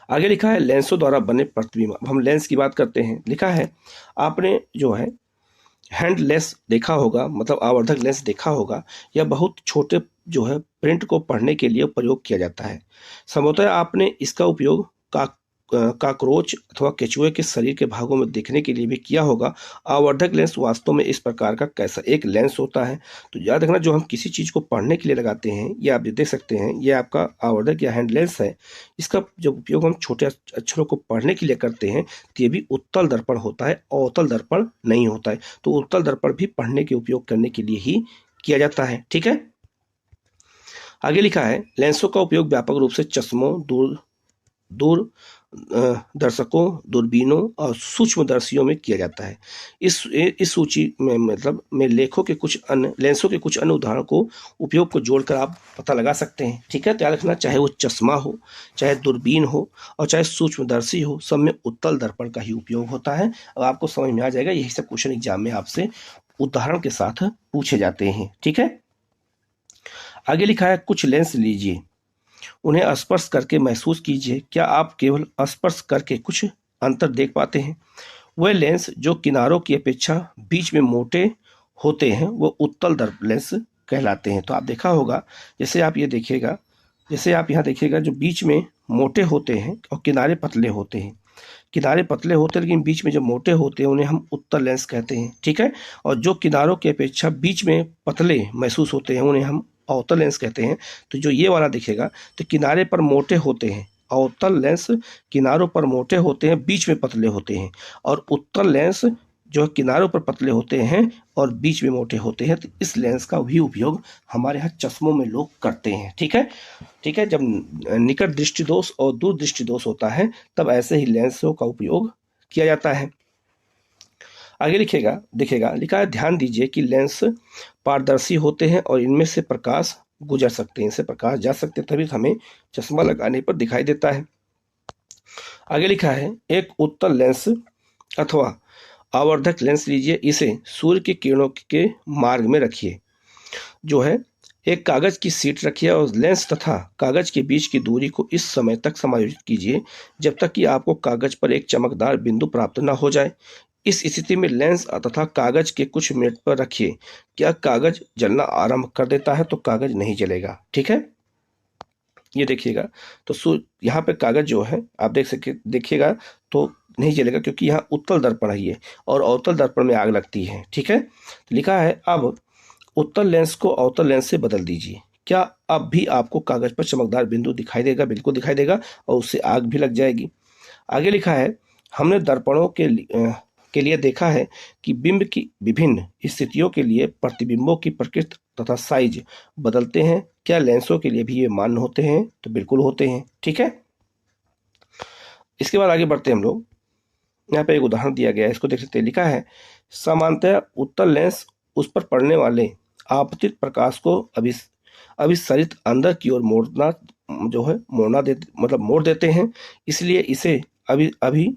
आगे लिखा है, लेंसों द्वारा बने प्रतिबिंब। अब हम लेंस की बात करते हैं। लिखा है, आपने जो है हैंड लेंस देखा होगा, मतलब आवर्धक लेंस देखा होगा। यह बहुत छोटे जो है प्रिंट को पढ़ने के लिए प्रयोग किया जाता है। संभवतः आपने इसका उपयोग काकरोच अथवा केचुए के शरीर के भागों में देखने के लिए भी किया होगा। आवर्धक लेंस वास्तव में इस प्रकार का कैसा एक लेंस होता है? तो याद रखना, जो हम किसी चीज़ को पढ़ने के लिए लगाते हैं, ये आप देख सकते हैं, ये आपका आवर्धक या हैंड लेंस है। इसका जब उपयोग हम छोटे अक्षरों को पढ़ने के लिए करते हैं तो ये भी उत्तल दर्पण होता है, अवतल दर्पण नहीं होता है। तो उत्तल दर्पण भी पढ़ने के उपयोग करने के लिए ही किया जाता है। ठीक है, आगे लिखा है, लेंसों का उपयोग व्यापक रूप से चश्मों, दूर दर्शकों, दूरबीनों और सूक्ष्मदर्शियों में किया जाता है। इस सूची में मतलब में लेंसों के कुछ अन्य उदाहरणों को उपयोग को जोड़कर आप पता लगा सकते हैं। ठीक है, तो याद रखना, चाहे वो चश्मा हो, चाहे दूरबीन हो और चाहे सूक्ष्मदर्शी हो, सब में उत्तल दर्पण का ही उपयोग होता है। अब आपको समझ में आ जाएगा, यही सब क्वेश्चन एग्जाम में आपसे उदाहरण के साथ पूछे जाते हैं। ठीक है, आगे लिखा है, कुछ लेंस लीजिए, उन्हें स्पर्श करके महसूस कीजिए। क्या आप केवल स्पर्श करके कुछ अंतर देख पाते हैं? वह लेंस जो किनारों की अपेक्षा बीच में मोटे होते हैं वो उत्तल दर्पण लेंस कहलाते हैं। तो आप देखा होगा, जैसे आप ये देखिएगा, जैसे आप यहाँ देखिएगा, जो बीच में मोटे होते हैं और किनारे पतले होते हैं। किनारे पतले होते हैं लेकिन बीच में जो मोटे होते हैं उन्हें हम उत्तल लेंस कहते हैं, ठीक है। और जो किनारों की अपेक्षा बीच में पतले महसूस होते हैं उन्हें हम अवतल लेंस कहते हैं। तो जो ये वाला दिखेगा तो किनारे पर मोटे होते हैं, अवतल लेंस किनारों पर मोटे होते हैं, बीच में पतले होते हैं। और उत्तल लेंस जो किनारों पर पतले होते हैं और बीच में मोटे होते हैं। तो इस लेंस का भी उपयोग हमारे यहाँ चश्मों में लोग करते हैं, ठीक है। ठीक है, जब निकट दृष्टि दोष और दूर दृष्टि दोष होता है तब ऐसे ही लेंसों का उपयोग किया जाता है। आगे दिखेगा लिखा है, ध्यान दीजिए कि लेंस पारदर्शी होते हैं और इनमें से प्रकाश गुजर सकते हैं, इनसे प्रकाश जा सकते हैं, तभी हमें चश्मा लगाने पर दिखाई देता है। आगे लिखा है, एक उत्तल लेंस अथवा आवर्धक लेंस लीजिए, इसे सूर्य की किरणों के मार्ग में रखिए। जो है एक कागज की शीट रखिए और लेंस तथा कागज के बीच की दूरी को इस समय तक समायोजित कीजिए जब तक कि आपको कागज पर एक चमकदार बिंदु प्राप्त न हो जाए। इस स्थिति में लेंस तथा कागज के कुछ मिनट पर रखिए। क्या कागज जलना आरंभ कर देता है तो कागज नहीं जलेगा, ठीक है। ये देखिएगा तो यहाँ पे कागज जो है आप देखिएगा तो नहीं जलेगा क्योंकि यहाँ उत्तल दर्पण है ये, और अवतल दर्पण में आग लगती है, ठीक है। तो लिखा है, अब उत्तल लेंस को अवतल लेंस से बदल दीजिए। क्या अब भी आपको कागज पर चमकदार बिंदु दिखाई देगा? बिल्कुल दिखाई देगा, और उससे आग भी लग जाएगी। आगे लिखा है, हमने दर्पणों के लिए देखा है कि बिंब की विभिन्न स्थितियों के लिए प्रतिबिंबों की प्रकृति तथा साइज बदलते हैं। क्या लेंसों के लिए भी ये मान्य होते हैं? तो बिल्कुल होते हैं, ठीक है। इसके बाद आगे बढ़ते हैं हम लोग। यहाँ पे एक उदाहरण दिया गया है, इसको देख सकते हैं। लिखा है, सामान्यतः उत्तल लेंस उस पर पड़ने वाले आपतित प्रकाश को अभिसरित अंदर की ओर मोड़ देते हैं, इसलिए इसे अभी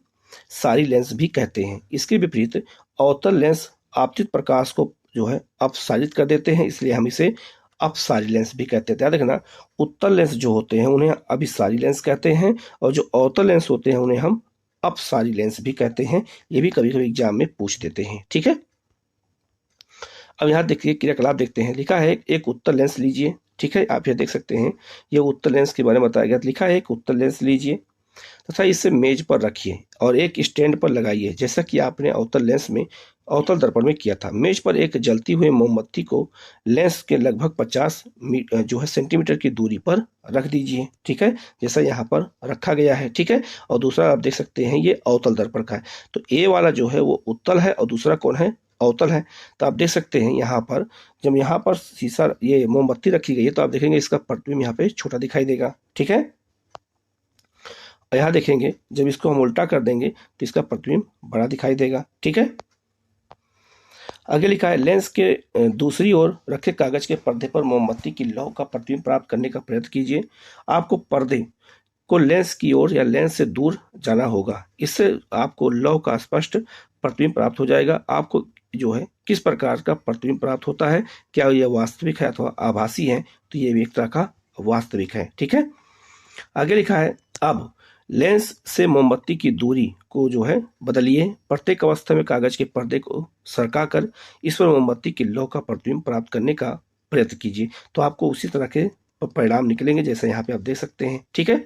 सारी लेंस भी कहते हैं। इसके विपरीत अवतल लेंस आपतित प्रकाश को जो है अपसारित कर देते हैं, इसलिए हम इसे अपसारी लेंस भी कहते हैं। याद रखना, उत्तल लेंस जो होते हैं उन्हें अभिसारी लेंस कहते हैं, और जो अवतल लेंस होते हैं उन्हें हम अपसारी लेंस भी कहते हैं। ये भी कभी कभी एग्जाम में पूछ देते हैं, ठीक है। अब यहाँ देखिए क्रियाकलाप देखते हैं। लिखा है, एक उत्तल लेंस लीजिए, ठीक है। आप ये देख सकते हैं, ये उत्तल लेंस के बारे में बताया गया। लिखा है, एक उत्तल लेंस लीजिए तथा इसे मेज पर रखिए और एक स्टैंड पर लगाइए, जैसा कि आपने अवतल दर्पण में किया था। मेज पर एक जलती हुई मोमबत्ती को लेंस के लगभग 50 सेंटीमीटर की दूरी पर रख दीजिए, ठीक है, जैसा यहाँ पर रखा गया है, ठीक है। और दूसरा आप देख सकते हैं, ये अवतल दर्पण का है। तो ए वाला जो है वो उत्तल है और दूसरा कौन है? अवतल है। तो आप देख सकते हैं यहाँ पर, जब यहाँ पर शीशा ये मोमबत्ती रखी गई है तो आप देखेंगे इसका प्रतिबिंब यहाँ पे छोटा दिखाई देगा, ठीक है। यहाँ देखेंगे जब इसको हम उल्टा कर देंगे तो इसका प्रतिबिंब बड़ा दिखाई देगा, ठीक है। आगे लिखा है, लेंस के दूसरी ओर रखे कागज के पर्दे पर मोमबत्ती की लौ का प्रतिबिंब प्राप्त करने का प्रयत्न कीजिए। आपको पर्दे को लेंस की ओर या लेंस से दूर जाना होगा, इससे आपको लौ का स्पष्ट प्रतिबिंब प्राप्त हो जाएगा। आपको जो है किस प्रकार का प्रतिबिंब प्राप्त होता है, क्या यह वास्तविक है अथवा आभासी है? तो ये भी एक तरह का वास्तविक है, ठीक है। आगे लिखा है, अब लेंस से मोमबत्ती की दूरी को जो है बदलिए। प्रत्येक अवस्था में कागज के पर्दे को सरकाकर इस पर मोमबत्ती की लौ का प्रतिबिंब प्राप्त करने का प्रयत्न कीजिए। तो आपको उसी तरह के परिणाम निकलेंगे जैसे यहाँ पे आप देख सकते हैं, ठीक है।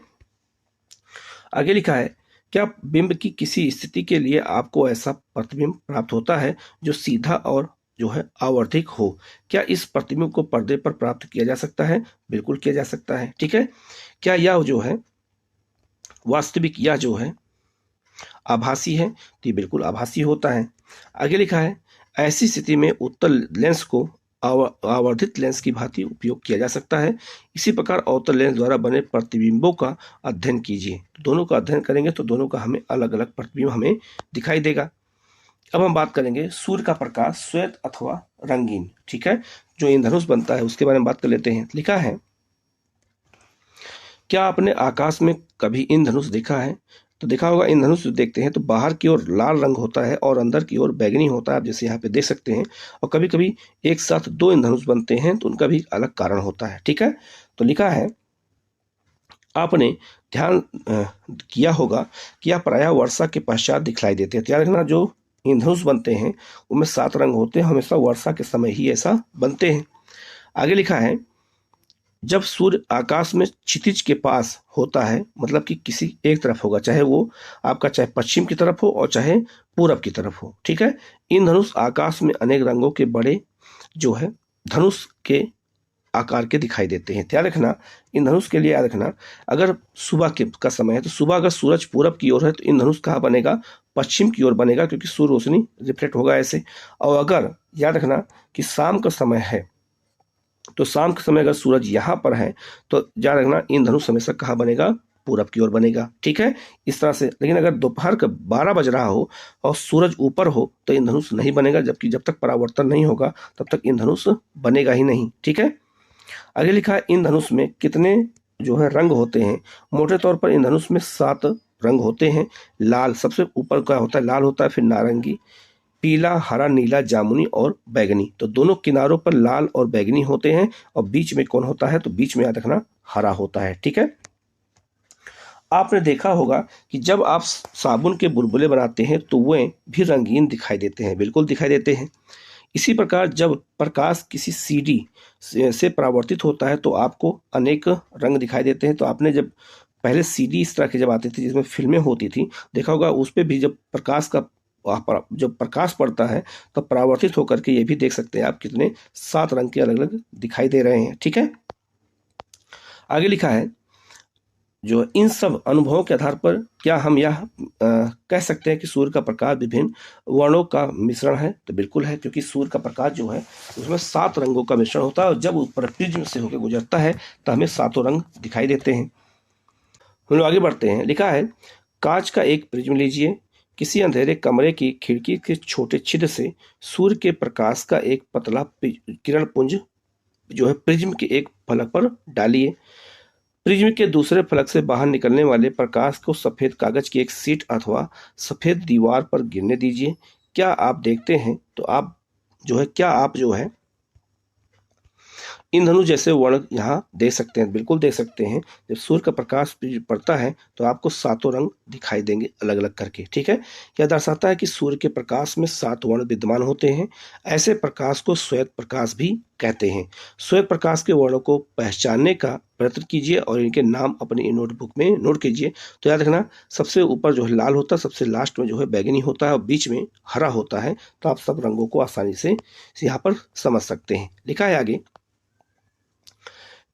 आगे लिखा है, क्या बिंब की किसी स्थिति के लिए आपको ऐसा प्रतिबिंब प्राप्त होता है जो सीधा और जो है आवर्धिक हो? क्या इस प्रतिबिंब को पर्दे पर प्राप्त किया जा सकता है? बिल्कुल किया जा सकता है, ठीक है। क्या यह जो है वास्तविक या जो है आभासी है? तो ये बिल्कुल आभासी होता है। आगे लिखा है, ऐसी स्थिति में उत्तल लेंस को आवर्धित लेंस की भांति उपयोग किया जा सकता है। इसी प्रकार अवतल लेंस द्वारा बने प्रतिबिंबों का अध्ययन कीजिए। तो दोनों का अध्ययन करेंगे तो दोनों का हमें अलग अलग प्रतिबिंब हमें दिखाई देगा। अब हम बात करेंगे सूर्य का प्रकाश श्वेत अथवा रंगीन, ठीक है, जो इंद्रधनुष बनता है उसके बारे में बात कर लेते हैं। लिखा है, क्या आपने आकाश में कभी इंद्रधनुष देखा है? तो देखा होगा, इंद्रधनुष देखते हैं तो बाहर की ओर लाल रंग होता है और अंदर की ओर बैंगनी होता है, आप जैसे यहाँ पे देख सकते हैं। और कभी कभी एक साथ दो इंद्रधनुष बनते हैं तो उनका भी अलग कारण होता है, ठीक है। तो लिखा है, आपने ध्यान किया होगा कि यह प्रायः वर्षा के पश्चात दिखलाई देते हैं। तो याद रखना, जो इंद्रधनुष बनते हैं उनमें 7 रंग होते हैं, हमेशा वर्षा के समय ही ऐसा बनते हैं। आगे लिखा है, जब सूर्य आकाश में क्षितिज के पास होता है, मतलब कि किसी एक तरफ होगा, चाहे वो आपका चाहे पश्चिम की तरफ हो और चाहे पूरब की तरफ हो, ठीक है। इंद्रधनुष आकाश में अनेक रंगों के बड़े जो है धनुष के आकार के दिखाई देते हैं। ध्यान रखना, इंद्रधनुष के लिए याद रखना, अगर सुबह के का समय है तो सुबह अगर सूरज पूरब की ओर है तो इंद्रधनुष कहाँ बनेगा, पश्चिम की ओर बनेगा, क्योंकि सूर्य रोशनी रिफ्लेक्ट होगा ऐसे। और अगर याद रखना कि शाम का समय है तो शाम के समय अगर सूरज यहाँ पर है तो याद रखना इंद्रधनुष हमेशा कहाँ बनेगा, पूरब की ओर बनेगा, ठीक है, इस तरह से। लेकिन अगर दोपहर का 12 बज रहा हो और सूरज ऊपर हो तो इंद्रधनुष नहीं बनेगा, जबकि जब तक परावर्तन नहीं होगा तब तक इंद्रधनुष बनेगा ही नहीं, ठीक है। आगे लिखा है इंद्रधनुष में कितने जो है रंग होते हैं। मोटे तौर पर इंद्रधनुष में 7 रंग होते हैं। लाल सबसे ऊपर का होता है, लाल होता है, फिर नारंगी, पीला, हरा, नीला, जामुनी और बैगनी। तो दोनों किनारों पर लाल और बैगनी होते हैं और बीच में कौन होता है, तो बीच में याद रखना हरा होता है, ठीक है। आपने देखा होगा कि जब आप साबुन के बुलबुले बनाते हैं तो वे भी रंगीन दिखाई देते हैं, बिल्कुल दिखाई देते हैं। इसी प्रकार जब प्रकाश किसी सीडी से परावर्तित होता है तो आपको अनेक रंग दिखाई देते हैं। तो आपने जब पहले सीडी इस तरह की जब आती थी जिसमें फिल्में होती थी, देखा होगा उस पर भी जब जब प्रकाश पड़ता है तो परावर्तित होकर के ये भी देख सकते हैं आप कितने 7 रंग के अलग अलग दिखाई दे रहे हैं, ठीक है। आगे लिखा है जो इन सब अनुभवों के आधार पर क्या हम यह कह सकते हैं कि सूर्य का प्रकाश विभिन्न वर्णों का मिश्रण है, तो बिल्कुल है, क्योंकि सूर्य का प्रकाश जो है उसमें 7 रंगों का मिश्रण होता है और जब ऊपर प्रिज्म से होकर गुजरता है तो हमें 7 रंग दिखाई देते हैं। हम लोग आगे बढ़ते हैं। लिखा है कांच का एक प्रिज्म लीजिए, किसी अंधेरे कमरे की खिड़की के छोटे छिद्र से सूर्य के प्रकाश का एक पतला किरण पुंज जो है प्रिज्म के एक फलक पर डालिए। प्रिज्म के दूसरे फलक से बाहर निकलने वाले प्रकाश को सफेद कागज की एक शीट अथवा सफेद दीवार पर गिरने दीजिए। क्या आप देखते हैं तो आप जो है इंद्रधनुष जैसे वर्ण यहाँ देख सकते हैं, बिल्कुल देख सकते हैं। जब सूर्य का प्रकाश पड़ता है तो आपको 7 रंग दिखाई देंगे अलग अलग करके, ठीक है। यह दर्शाता है कि सूर्य के प्रकाश में 7 वर्ण विद्यमान होते हैं। ऐसे प्रकाश को श्वेत प्रकाश भी कहते हैं। श्वेत प्रकाश के वर्णों को पहचानने का प्रयत्न कीजिए और इनके नाम अपनी नोटबुक में नोट कीजिए। तो याद रखना सबसे ऊपर जो है लाल होता है, सबसे लास्ट में जो है बैगनी होता है और बीच में हरा होता है। तो आप सब रंगों को आसानी से यहाँ पर समझ सकते हैं। लिखा है आगे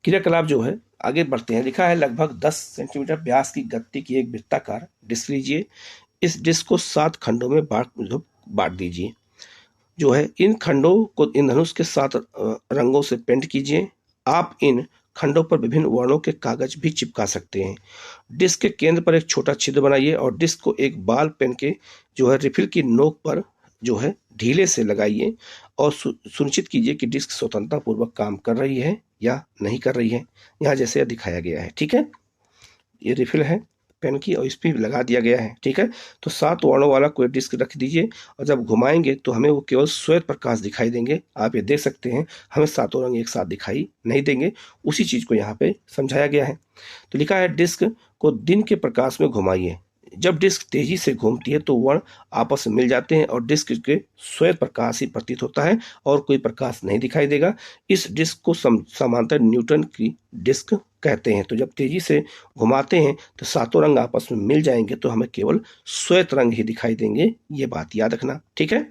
क्रियाकलाप जो है, आगे बढ़ते हैं। लिखा है लगभग 10 सेंटीमीटर व्यास की गत्ती की एक वृत्ताकार डिस्क लीजिए। इस डिस्क को 7 खंडों में बांट दीजिए। जो है इन खंडों को इंद्रधनुष के 7 रंगों से पेंट कीजिए। आप इन खंडों पर विभिन्न वर्णों के कागज भी चिपका सकते हैं। डिस्क के केंद्र पर एक छोटा छिद्र बनाइए और डिस्क को एक बाल पेन के जो है रिफिल की नोक पर जो है ढीले से लगाइए और सुनिश्चित कीजिए कि डिस्क स्वतंत्रता पूर्वक काम कर रही है या नहीं कर रही है। यहाँ जैसे दिखाया गया है, ठीक है। ये रिफिल है पेन की और इस पर लगा दिया गया है, ठीक है। तो 7 वर्णों वाला कोई डिस्क रख दीजिए और जब घुमाएंगे तो हमें वो केवल श्वेत प्रकाश दिखाई देंगे। आप ये देख सकते हैं, हमें 7 रंग एक साथ दिखाई नहीं देंगे। उसी चीज को यहाँ पे समझाया गया है। तो लिखा है डिस्क को दिन के प्रकाश में घुमाइए। जब डिस्क तेजी से घूमती है तो वर्ण आपस में मिल जाते हैं और डिस्क के श्वेत प्रकाश ही प्रतीत होता है और कोई प्रकाश नहीं दिखाई देगा। इस डिस्क को समांतर न्यूटन की डिस्क कहते हैं। तो जब तेजी से घुमाते हैं तो 7 रंग आपस में मिल जाएंगे तो हमें केवल श्वेत रंग ही दिखाई देंगे। ये बात याद रखना, ठीक है।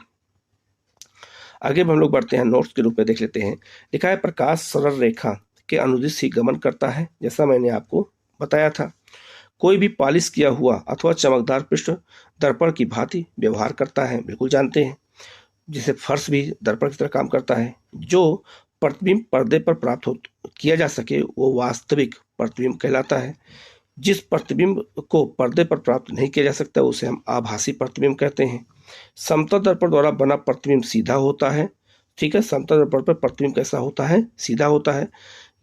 आगे हम लोग बढ़ते हैं, नोट्स के रूप में देख लेते हैं। लिखा है प्रकाश सरल रेखा के अनुदिश ही गमन करता है, जैसा मैंने आपको बताया था। कोई भी पॉलिश किया हुआ अथवा चमकदार पृष्ठ दर्पण की भांति व्यवहार करता है, बिल्कुल जानते हैं। जिसे फर्श भी दर्पण की तरह काम करता है। जो प्रतिबिंब पर्दे पर प्राप्त किया जा सके वो वास्तविक प्रतिबिंब कहलाता है। जिस प्रतिबिंब को पर्दे पर प्राप्त नहीं किया जा सकता उसे हम आभासी प्रतिबिंब कहते हैं। समतल दर्पण द्वारा बना प्रतिबिंब सीधा होता है, ठीक है। समतल दर्पण पर प्रतिबिंब कैसा होता है, सीधा होता है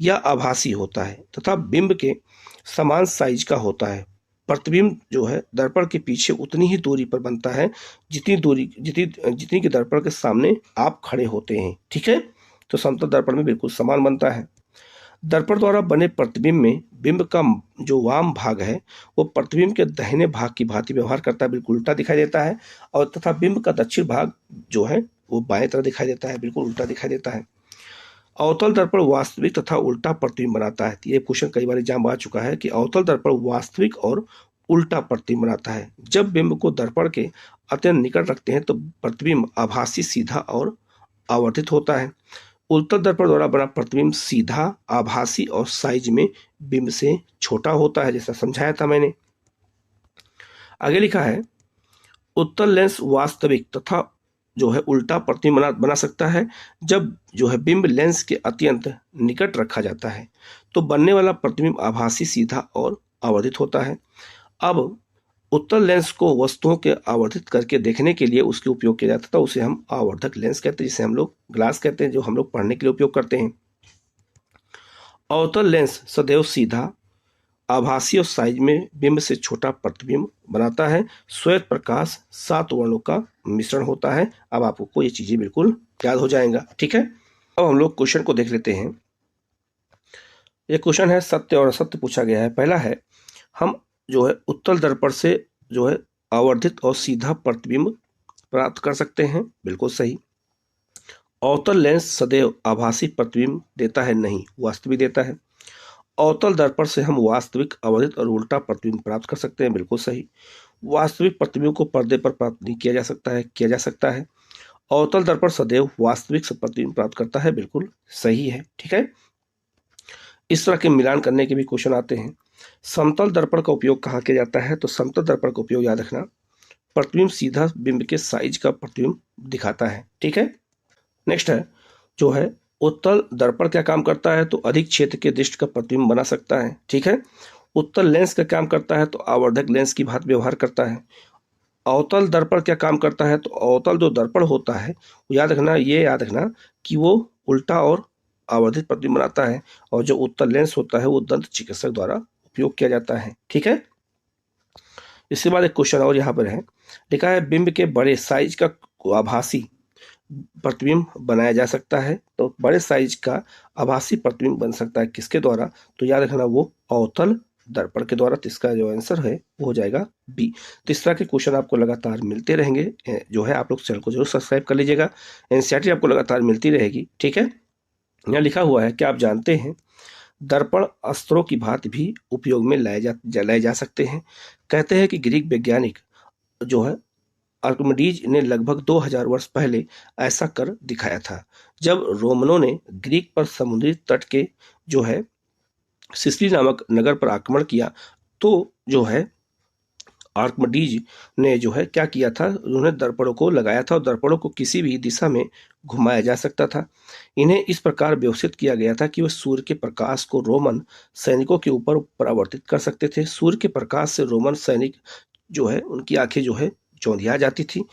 या आभासी होता है तथा बिंब के समान साइज का होता है। प्रतिबिंब जो है दर्पण के पीछे उतनी ही दूरी पर बनता है जितनी की दर्पण के सामने आप खड़े होते हैं, ठीक है। तो समतल दर्पण में बिल्कुल समान बनता है। दर्पण द्वारा बने प्रतिबिंब में बिंब का जो वाम भाग है वो प्रतिबिंब के दाहिने भाग की भांति व्यवहार करता है, बिल्कुल उल्टा दिखाई देता है। और तथा बिंब का दक्षिण भाग जो है वो बाएं तरफ दिखाई देता है, बिल्कुल उल्टा दिखाई देता है। अवतल दर्पण वास्तविक तथा उल्टा प्रतिबिंब बनाता है। ये क्वेश्चन कई बार एग्जाम आ चुका है कि अवतल दर्पण वास्तविक और उल्टा प्रतिबिंब बनाता है। जब बिंब को दर्पण के अत्यंत निकट रखते हैं तो प्रतिबिंब आभासी, सीधा और आवर्धित होता है। उत्तल दर्पण द्वारा बना प्रतिबिंब सीधा, आभासी और साइज में बिंब से छोटा होता है, जैसा समझाया था मैंने। आगे लिखा है उत्तल लेंस वास्तविक तथा जो है उल्टा प्रतिबिंब बना सकता है जब जो है बिंब लेंस के अत्यंत निकट रखा जाता है तो बनने वाला प्रतिबिंब आभासी, सीधा और आवर्धित होता है। अब उत्तल लेंस को वस्तुओं के आवर्धित करके देखने के लिए उसके उपयोग किया जाता था, उसे हम आवर्धक लेंस कहते हैं, जिसे हम लोग ग्लास कहते हैं, जो हम लोग पढ़ने के लिए उपयोग करते हैं। अवतल लेंस सदैव सीधा, आभासी और साइज में बिंब से छोटा प्रतिबिंब बनाता है। श्वेत प्रकाश 7 वर्णों का मिश्रण होता है। अब आपको ये चीजें बिल्कुल याद हो जाएगा, ठीक है। अब हम लोग क्वेश्चन को देख लेते हैं। ये क्वेश्चन है सत्य और असत्य पूछा गया है। पहला है हम जो है उत्तल दर्पण से जो है आवर्धित और सीधा प्रतिबिंब प्राप्त कर सकते हैं, बिल्कुल सही। अवतल लेंस सदैव आभासी प्रतिबिंब देता है, नहीं, वास्तविक देता है। अवतल दर्पण से हम वास्तविक, आवर्धित और उल्टा प्रतिबिंब प्राप्त कर सकते हैं, बिल्कुल सही। वास्तविक प्रतिबिंब को पर्दे पर प्राप्त नहीं किया जा सकता है, किया जा सकता है। अवतल दर्पण सदैव वास्तविक प्रतिबिंब प्राप्त करता है, बिल्कुल सही है, ठीक है। इस तरह के मिलान करने के भी क्वेश्चन आते हैं। समतल दर्पण का उपयोग कहाँ किया जाता है? तो समतल दर्पण का उपयोग याद रखना, प्रतिबिंब सीधा बिंब के साइज का प्रतिबिंब दिखाता है, ठीक है। नेक्स्ट है जो है उत्तल दर्पण क्या काम करता है? तो अधिक क्षेत्र के दृष्टि का प्रतिबिंब बना सकता है, ठीक है। उत्तल लेंस का काम करता है? तो आवर्धक लेंस की भांति व्यवहार करता है। अवतल दर्पण क्या काम करता है? तो अवतल जो दर्पण होता है याद रखना, ये याद रखना कि वो उल्टा और आवर्धित प्रतिबिंब बनाता है, और जो उत्तल लेंस होता है वो दंत चिकित्सक द्वारा उपयोग किया जाता है, ठीक है। इसके बाद एक क्वेश्चन और यहाँ पर है, लिखा है बिंब के बड़े साइज का आभासी प्रतिबिंब बनाया जा सकता है। तो बड़े साइज का आभासी प्रतिबिंब बन सकता है किसके द्वारा? तो याद रखना वो अवतल दर्पण के द्वारा। तो इसका जो आंसर है वो हो जाएगा बी। तो इस तरह के क्वेश्चन आपको लगातार मिलते रहेंगे, जो है आप लोग चैनल को जरूर सब्सक्राइब कर लीजिएगा। एनसीईआरटी आपको लगातार मिलती रहेगी, ठीक है। यहाँ लिखा हुआ है कि आप जानते हैं दर्पण अस्त्रों की भांति भी उपयोग में लाए जा सकते हैं। कहते हैं कि ग्रीक वैज्ञानिक जो है आर्किमिडीज ने लगभग 2000 वर्ष पहले ऐसा कर दिखाया था, जब रोमनों ने ग्रीक पर समुद्री तट के जो है सिसिली नामक नगर पर आक्रमण किया। तो जो है आर्किमिडीज ने जो है क्या किया था, उन्होंने दर्पणों को लगाया था और दर्पणों को किसी भी दिशा में घुमाया जा सकता था। इन्हें इस प्रकार व्यवस्थित किया गया था कि वे सूर्य के प्रकाश को रोमन सैनिकों के ऊपर परावर्तित कर सकते थे। सूर्य के प्रकाश से रोमन सैनिक जो है उनकी आंखें जो है चौंधिया जाती थी,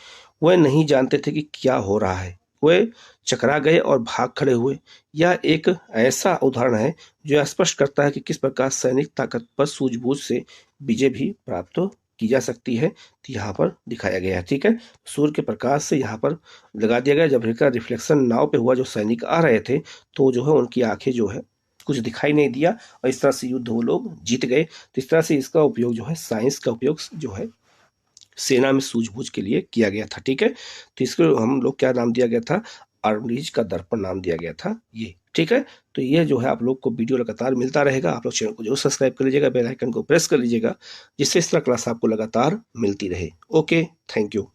वह नहीं जानते थे कि क्या हो रहा है, वे चकरा गए और भाग खड़े हुए। यह एक ऐसा उदाहरण है जो स्पष्ट करता है कि किस प्रकार सैनिक ताकत पर सूझबूझ से विजय भी प्राप्त की जा सकती है। तो यहाँ पर दिखाया गया है, ठीक है। सूर्य के प्रकाश से यहाँ पर लगा दिया गया, जब इनका रिफ्लेक्शन नाव पे हुआ, जो सैनिक आ रहे थे तो जो है उनकी आंखें जो है कुछ दिखाई नहीं दिया और इस तरह से युद्ध वो लोग जीत गए। तो इस तरह से इसका उपयोग जो है साइंस का उपयोग जो है सेना में सूझबूझ के लिए किया गया था, ठीक है। तो इसको हम लोग क्या नाम दिया गया था? आर्किमिडीज का दर्पण नाम दिया गया था ये, ठीक है। तो ये जो है आप लोग को वीडियो लगातार मिलता रहेगा। आप लोग चैनल को जरूर सब्सक्राइब कर लीजिएगा, बेल आइकन को प्रेस कर लीजिएगा, जिससे इस तरह क्लास आपको लगातार मिलती रहे। Okay, thank you.